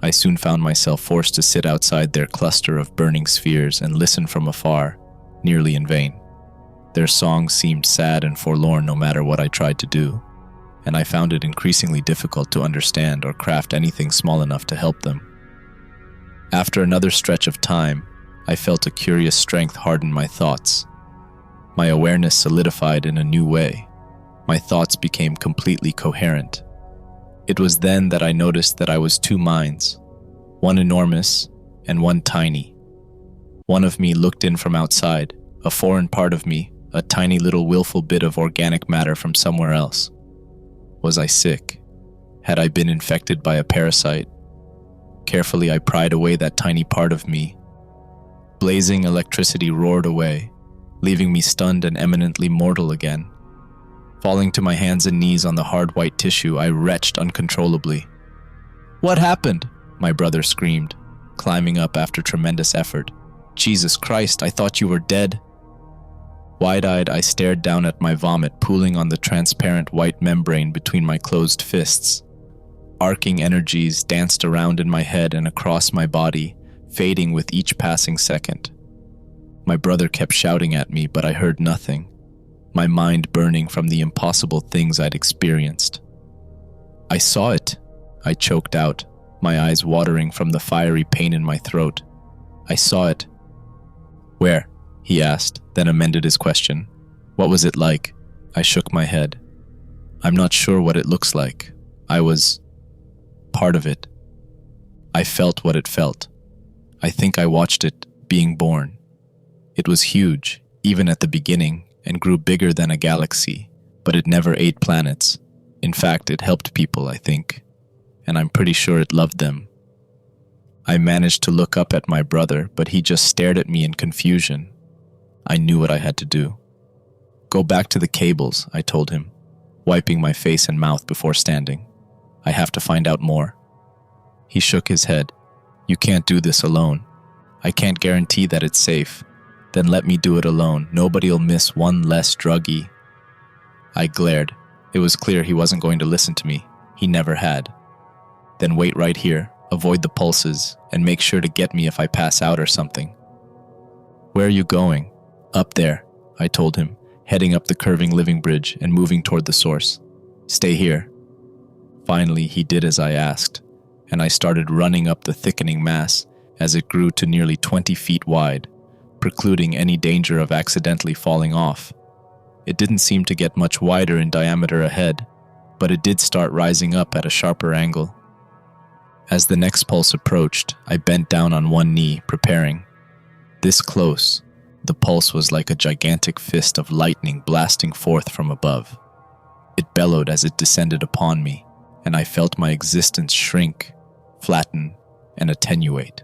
I soon found myself forced to sit outside their cluster of burning spheres and listen from afar, nearly in vain. Their songs seemed sad and forlorn no matter what I tried to do, and I found it increasingly difficult to understand or craft anything small enough to help them. After another stretch of time, I felt a curious strength harden my thoughts. My awareness solidified in a new way. My thoughts became completely coherent. It was then that I noticed that I was two minds, one enormous and one tiny. One of me looked in from outside, a foreign part of me, a tiny little willful bit of organic matter from somewhere else. Was I sick? Had I been infected by a parasite? Carefully I pried away that tiny part of me. Blazing electricity roared away, leaving me stunned and eminently mortal again. Falling to my hands and knees on the hard white tissue, I retched uncontrollably. "What happened?" my brother screamed, climbing up after tremendous effort. "Jesus Christ, I thought you were dead." Wide-eyed, I stared down at my vomit pooling on the transparent white membrane between my closed fists. Arcing energies danced around in my head and across my body, fading with each passing second. My brother kept shouting at me, but I heard nothing, my mind burning from the impossible things I'd experienced. "I saw it," I choked out, my eyes watering from the fiery pain in my throat. "I saw it." "Where?" he asked, then amended his question. "What was it like?" I shook my head. "I'm not sure what it looks like. I was part of it. I felt what it felt. I think I watched it being born. It was huge, even at the beginning, and grew bigger than a galaxy, but it never ate planets. In fact, it helped people, I think, and I'm pretty sure it loved them." I managed to look up at my brother, but he just stared at me in confusion. I knew what I had to do. "Go back to the cables," I told him, wiping my face and mouth before standing. "I have to find out more." He shook his head. "You can't do this alone. I can't guarantee that it's safe. Then let me do it alone. Nobody'll miss one less druggie." I glared. It was clear he wasn't going to listen to me. He never had. "Then wait right here, avoid the pulses, and make sure to get me if I pass out or something." "Where are you going?" "Up there," I told him, heading up the curving living bridge and moving toward the source. "Stay here." Finally, he did as I asked, and I started running up the thickening mass as it grew to nearly 20 feet wide, precluding any danger of accidentally falling off. It didn't seem to get much wider in diameter ahead, but it did start rising up at a sharper angle. As the next pulse approached, I bent down on one knee, preparing. This close, the pulse was like a gigantic fist of lightning blasting forth from above. It bellowed as it descended upon me, and I felt my existence shrink, flatten, and attenuate.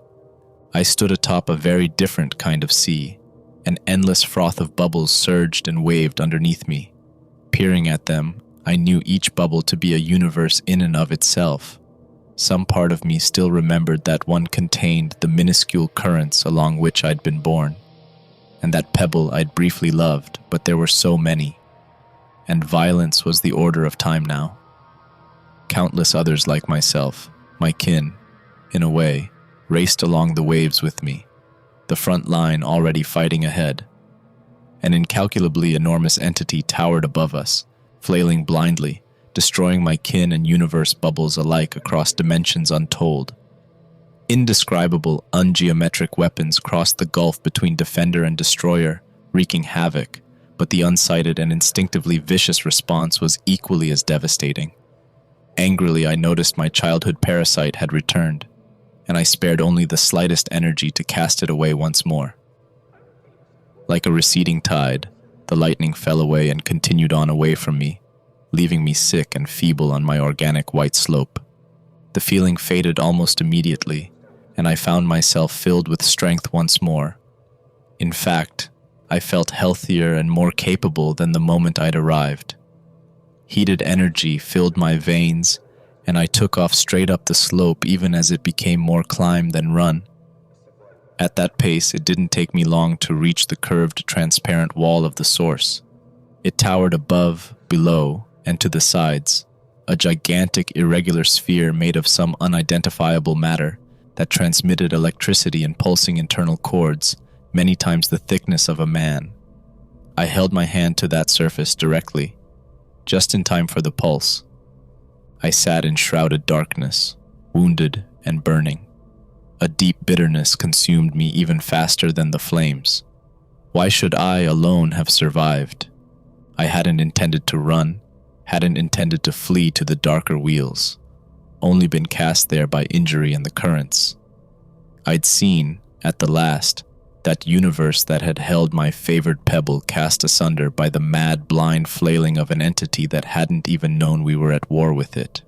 I stood atop a very different kind of sea. An endless froth of bubbles surged and waved underneath me. Peering at them, I knew each bubble to be a universe in and of itself. Some part of me still remembered that one contained the minuscule currents along which I'd been born, and that pebble I'd briefly loved, but there were so many. And violence was the order of time now. Countless others like myself, my kin, in a way, raced along the waves with me, the front line already fighting ahead. An incalculably enormous entity towered above us, flailing blindly, destroying my kin and universe bubbles alike across dimensions untold. Indescribable, ungeometric weapons crossed the gulf between defender and destroyer, wreaking havoc, but the unsighted and instinctively vicious response was equally as devastating. Angrily, I noticed my childhood parasite had returned, and I spared only the slightest energy to cast it away once more. Like a receding tide, the lightning fell away and continued on away from me, leaving me sick and feeble on my organic white slope. The feeling faded almost immediately, and I found myself filled with strength once more. In fact, I felt healthier and more capable than the moment I'd arrived. Heated energy filled my veins, and I took off straight up the slope even as it became more climb than run. At that pace, it didn't take me long to reach the curved, transparent wall of the source. It towered above, below, and to the sides, a gigantic, irregular sphere made of some unidentifiable matter that transmitted electricity in pulsing internal cords, many times the thickness of a man. I held my hand to that surface directly, just in time for the pulse. I sat in shrouded darkness, wounded and burning. A deep bitterness consumed me even faster than the flames. Why should I alone have survived? I hadn't intended to run, hadn't intended to flee to the darker wheels, only been cast there by injury and the currents. I'd seen, at the last, that universe that had held my favored pebble cast asunder by the mad, blind flailing of an entity that hadn't even known we were at war with it.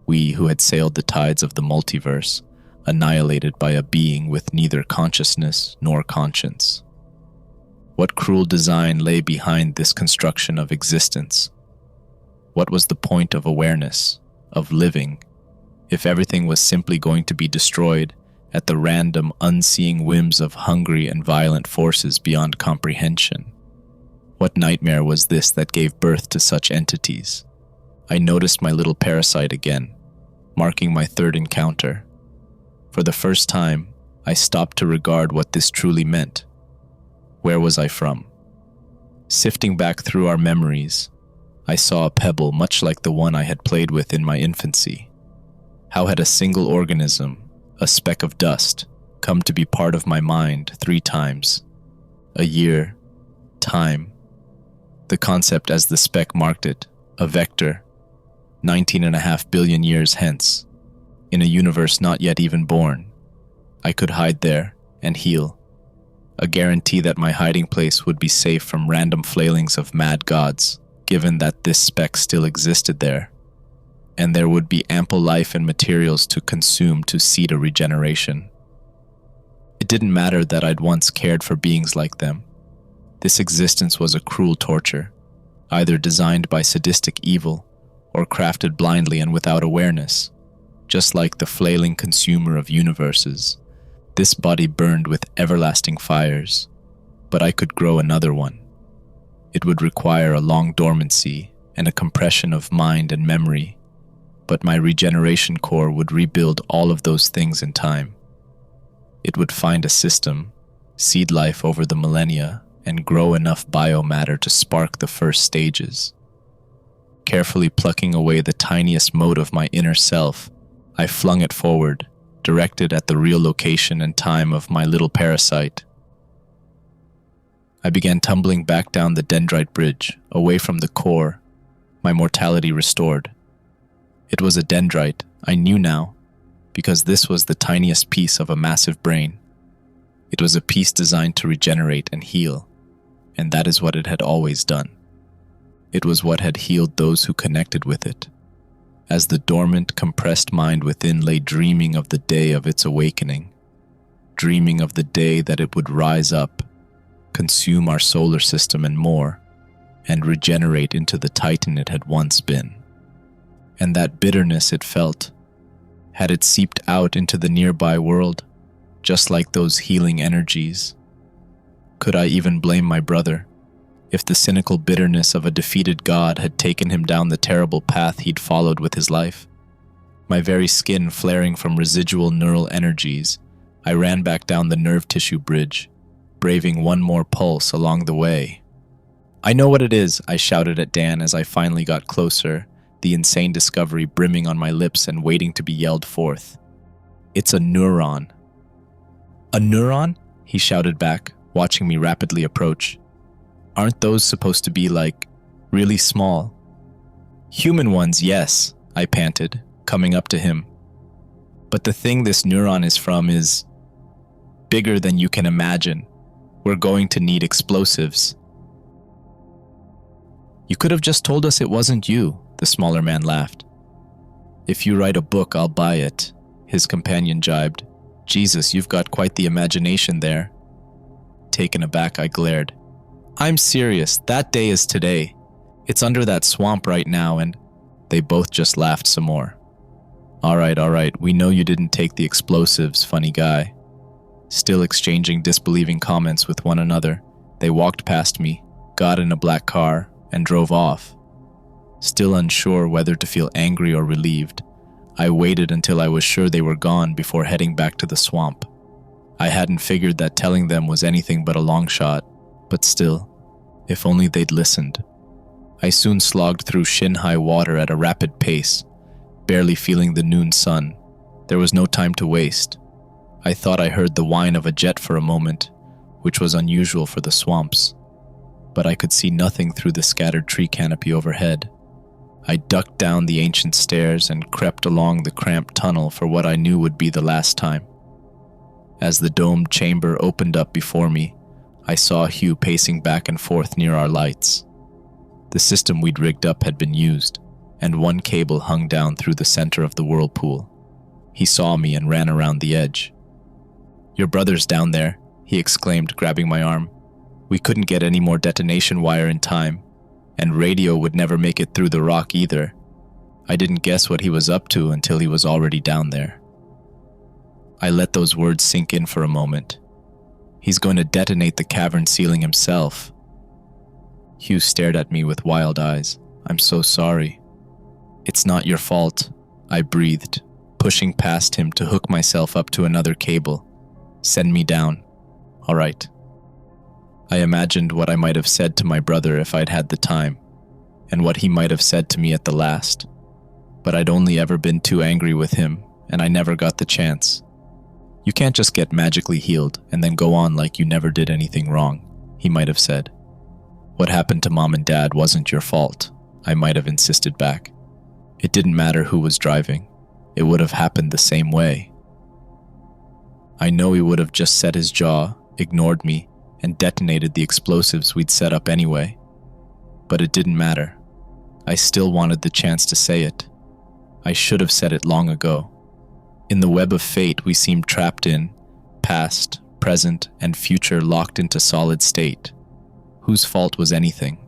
We who had sailed the tides of the multiverse, annihilated by a being with neither consciousness nor conscience. What cruel design lay behind this construction of existence? What was the point of awareness, of living, if everything was simply going to be destroyed at the random, unseeing whims of hungry and violent forces beyond comprehension? What nightmare was this that gave birth to such entities? I noticed my little parasite again, marking my third encounter. For the first time, I stopped to regard what this truly meant. Where was I from? Sifting back through our memories, I saw a pebble much like the one I had played with in my infancy. How had a single organism, a speck of dust, come to be part of my mind 3 times? A year, time, the concept as the speck marked it, a vector, 19.5 billion years hence, in a universe not yet even born. I could hide there and heal, a guarantee that my hiding place would be safe from random flailings of mad gods, given that this speck still existed there, and there would be ample life and materials to consume to seed a regeneration. It didn't matter that I'd once cared for beings like them. This existence was a cruel torture, either designed by sadistic evil or crafted blindly and without awareness. Just like the flailing consumer of universes, this body burned with everlasting fires, but I could grow another one. It would require a long dormancy and a compression of mind and memory, but my regeneration core would rebuild all of those things in time. It would find a system, seed life over the millennia, and grow enough biomatter to spark the first stages. Carefully plucking away the tiniest mote of my inner self, I flung it forward, directed at the real location and time of my little parasite. I began tumbling back down the dendrite bridge, away from the core, my mortality restored. It was a dendrite, I knew now, because this was the tiniest piece of a massive brain. It was a piece designed to regenerate and heal, and that is what it had always done. It was what had healed those who connected with it. As the dormant, compressed mind within lay dreaming of the day of its awakening, dreaming of the day that it would rise up, consume our solar system and more, and regenerate into the titan it had once been. And that bitterness it felt, had it seeped out into the nearby world, just like those healing energies? Could I even blame my brother, if the cynical bitterness of a defeated god had taken him down the terrible path he'd followed with his life? My very skin flaring from residual neural energies, I ran back down the nerve tissue bridge, braving one more pulse along the way. "I know what it is," I shouted at Dan as I finally got closer, the insane discovery brimming on my lips and waiting to be yelled forth. "It's a neuron." "A neuron?" he shouted back, watching me rapidly approach. "Aren't those supposed to be, like, really small?" "Human ones, yes," I panted, coming up to him. "But the thing this neuron is from is bigger than you can imagine. We're going to need explosives." "You could have just told us it wasn't you," the smaller man laughed. "If you write a book, I'll buy it," his companion jibed. "Jesus, you've got quite the imagination there." Taken aback, I glared. "I'm serious, that day is today. It's under that swamp right now," and they both just laughed some more. All right, we know you didn't take the explosives, funny guy." Still exchanging disbelieving comments with one another, they walked past me, got in a black car, and drove off. Still unsure whether to feel angry or relieved, I waited until I was sure they were gone before heading back to the swamp. I hadn't figured that telling them was anything but a long shot, but still, if only they'd listened. I soon slogged through shin-high water at a rapid pace, barely feeling the noon sun. There was no time to waste. I thought I heard the whine of a jet for a moment, which was unusual for the swamps, but I could see nothing through the scattered tree canopy overhead. I ducked down the ancient stairs and crept along the cramped tunnel for what I knew would be the last time. As the domed chamber opened up before me, I saw Hugh pacing back and forth near our lights. The system we'd rigged up had been used, and one cable hung down through the center of the whirlpool. He saw me and ran around the edge. "Your brother's down there," he exclaimed, grabbing my arm. "We couldn't get any more detonation wire in time, And radio would never make it through the rock either. I didn't guess what he was up to until he was already down there. I let those words sink in for a moment. He's going to detonate the cavern ceiling himself. Hugh stared at me with wild eyes. I'm so sorry. It's not your fault, I breathed, pushing past him to hook myself up to another cable. Send me down. All right. I imagined what I might have said to my brother if I'd had the time, and what he might have said to me at the last. But I'd only ever been too angry with him, and I never got the chance. You can't just get magically healed and then go on like you never did anything wrong, he might have said. What happened to Mom and Dad wasn't your fault, I might have insisted back. It didn't matter who was driving. It would have happened the same way. I know he would have just set his jaw, ignored me, and detonated the explosives we'd set up anyway. But it didn't matter. I still wanted the chance to say it. I should have said it long ago. In the web of fate we seemed trapped in, past, present, and future locked into solid state. Whose fault was anything?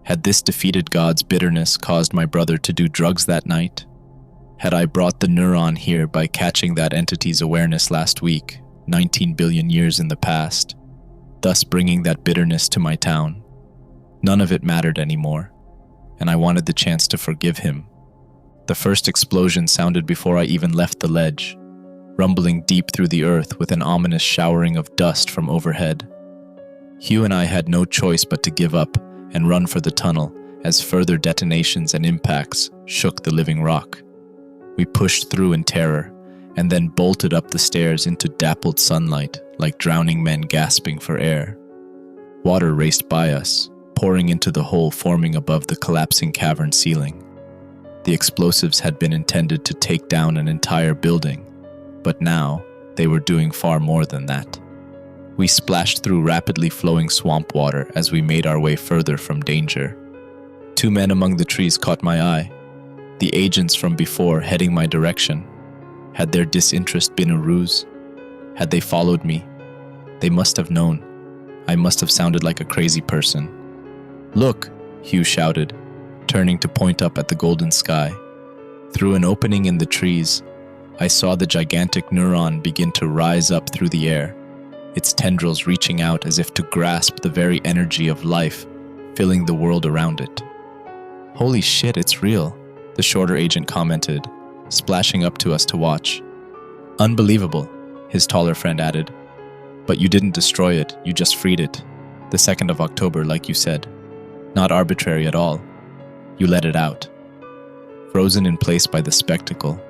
Had this defeated God's bitterness caused my brother to do drugs that night? Had I brought the neuron here by catching that entity's awareness last week, 19 billion years in the past, thus bringing that bitterness to my town? None of it mattered anymore, and I wanted the chance to forgive him. The first explosion sounded before I even left the ledge, rumbling deep through the earth with an ominous showering of dust from overhead. Hugh and I had no choice but to give up and run for the tunnel as further detonations and impacts shook the living rock. We pushed through in terror and then bolted up the stairs into dappled sunlight like drowning men gasping for air. Water raced by us, pouring into the hole forming above the collapsing cavern ceiling. The explosives had been intended to take down an entire building, but now they were doing far more than that. We splashed through rapidly flowing swamp water as we made our way further from danger. Two men among the trees caught my eye, the agents from before heading my direction. Had their disinterest been a ruse? Had they followed me? They must have known. I must have sounded like a crazy person. Look, Hugh shouted, turning to point up at the golden sky. Through an opening in the trees, I saw the gigantic neuron begin to rise up through the air, its tendrils reaching out as if to grasp the very energy of life, filling the world around it. Holy shit, it's real, the shorter agent commented, splashing up to us to watch. Unbelievable, his taller friend added. But you didn't destroy it, you just freed it. The 2nd of October, like you said. Not arbitrary at all. You let it out. Frozen in place by the spectacle,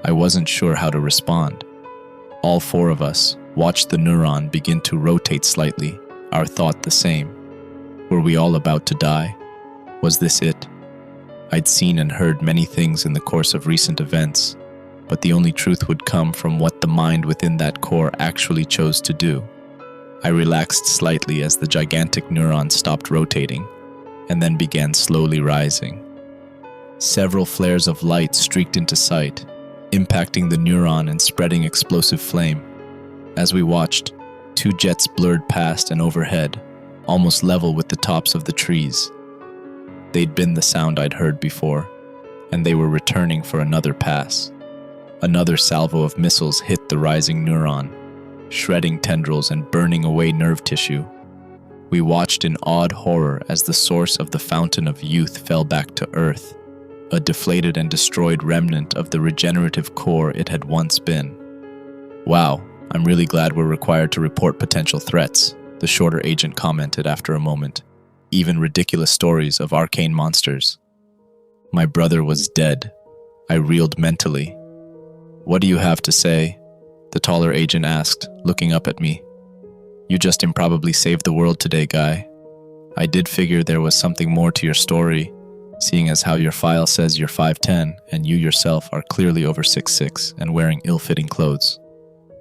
I wasn't sure how to respond. All four of us watched the neuron begin to rotate slightly, our thought the same. Were we all about to die? Was this it? I'd seen and heard many things in the course of recent events, but the only truth would come from what the mind within that core actually chose to do. I relaxed slightly as the gigantic neuron stopped rotating, and then began slowly rising. Several flares of light streaked into sight, impacting the neuron and spreading explosive flame. As we watched, two jets blurred past and overhead, almost level with the tops of the trees. They'd been the sound I'd heard before, and they were returning for another pass. Another salvo of missiles hit the rising neuron, shredding tendrils and burning away nerve tissue. We watched in awed horror as the source of the fountain of youth fell back to Earth, a deflated and destroyed remnant of the regenerative core it had once been. Wow, I'm really glad we're required to report potential threats, the shorter agent commented after a moment. Even ridiculous stories of arcane monsters. My brother was dead. I reeled mentally. What do you have to say? The taller agent asked, looking up at me. You just improbably saved the world today, guy. I did figure there was something more to your story, seeing as how your file says you're 5'10" and you yourself are clearly over 6'6" and wearing ill-fitting clothes.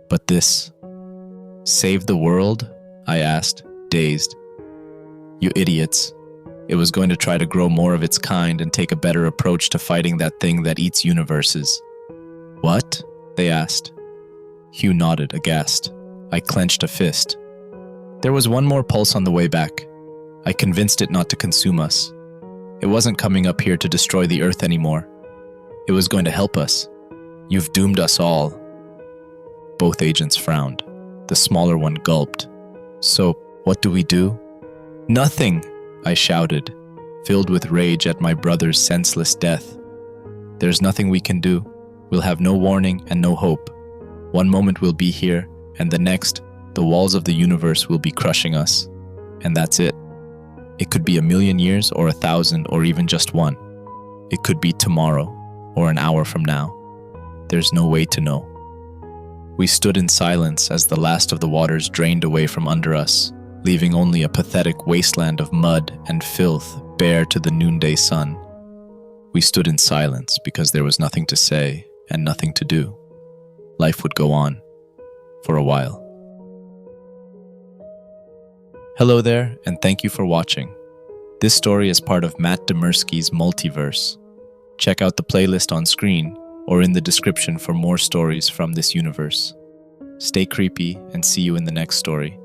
But this... Save the world? I asked, dazed. You idiots. It was going to try to grow more of its kind and take a better approach to fighting that thing that eats universes. What? They asked. Hugh nodded, aghast. I clenched a fist. There was one more pulse on the way back. I convinced it not to consume us. It wasn't coming up here to destroy the Earth anymore. It was going to help us. You've doomed us all. Both agents frowned. The smaller one gulped. So, what do we do? Nothing, I shouted, filled with rage at my brother's senseless death. There's nothing we can do. We'll have no warning and no hope. One moment we'll be here, and the next, the walls of the universe will be crushing us. And that's it. It could be 1,000,000 years or 1,000 or even just one. It could be tomorrow or an hour from now. There's no way to know. We stood in silence as the last of the waters drained away from under us, leaving only a pathetic wasteland of mud and filth bare to the noonday sun. We stood in silence because there was nothing to say and nothing to do. Life would go on, for a while. Hello there, and thank you for watching. This story is part of Matt Dymerski's Multiverse. Check out the playlist on screen or in the description for more stories from this universe. Stay creepy and see you in the next story.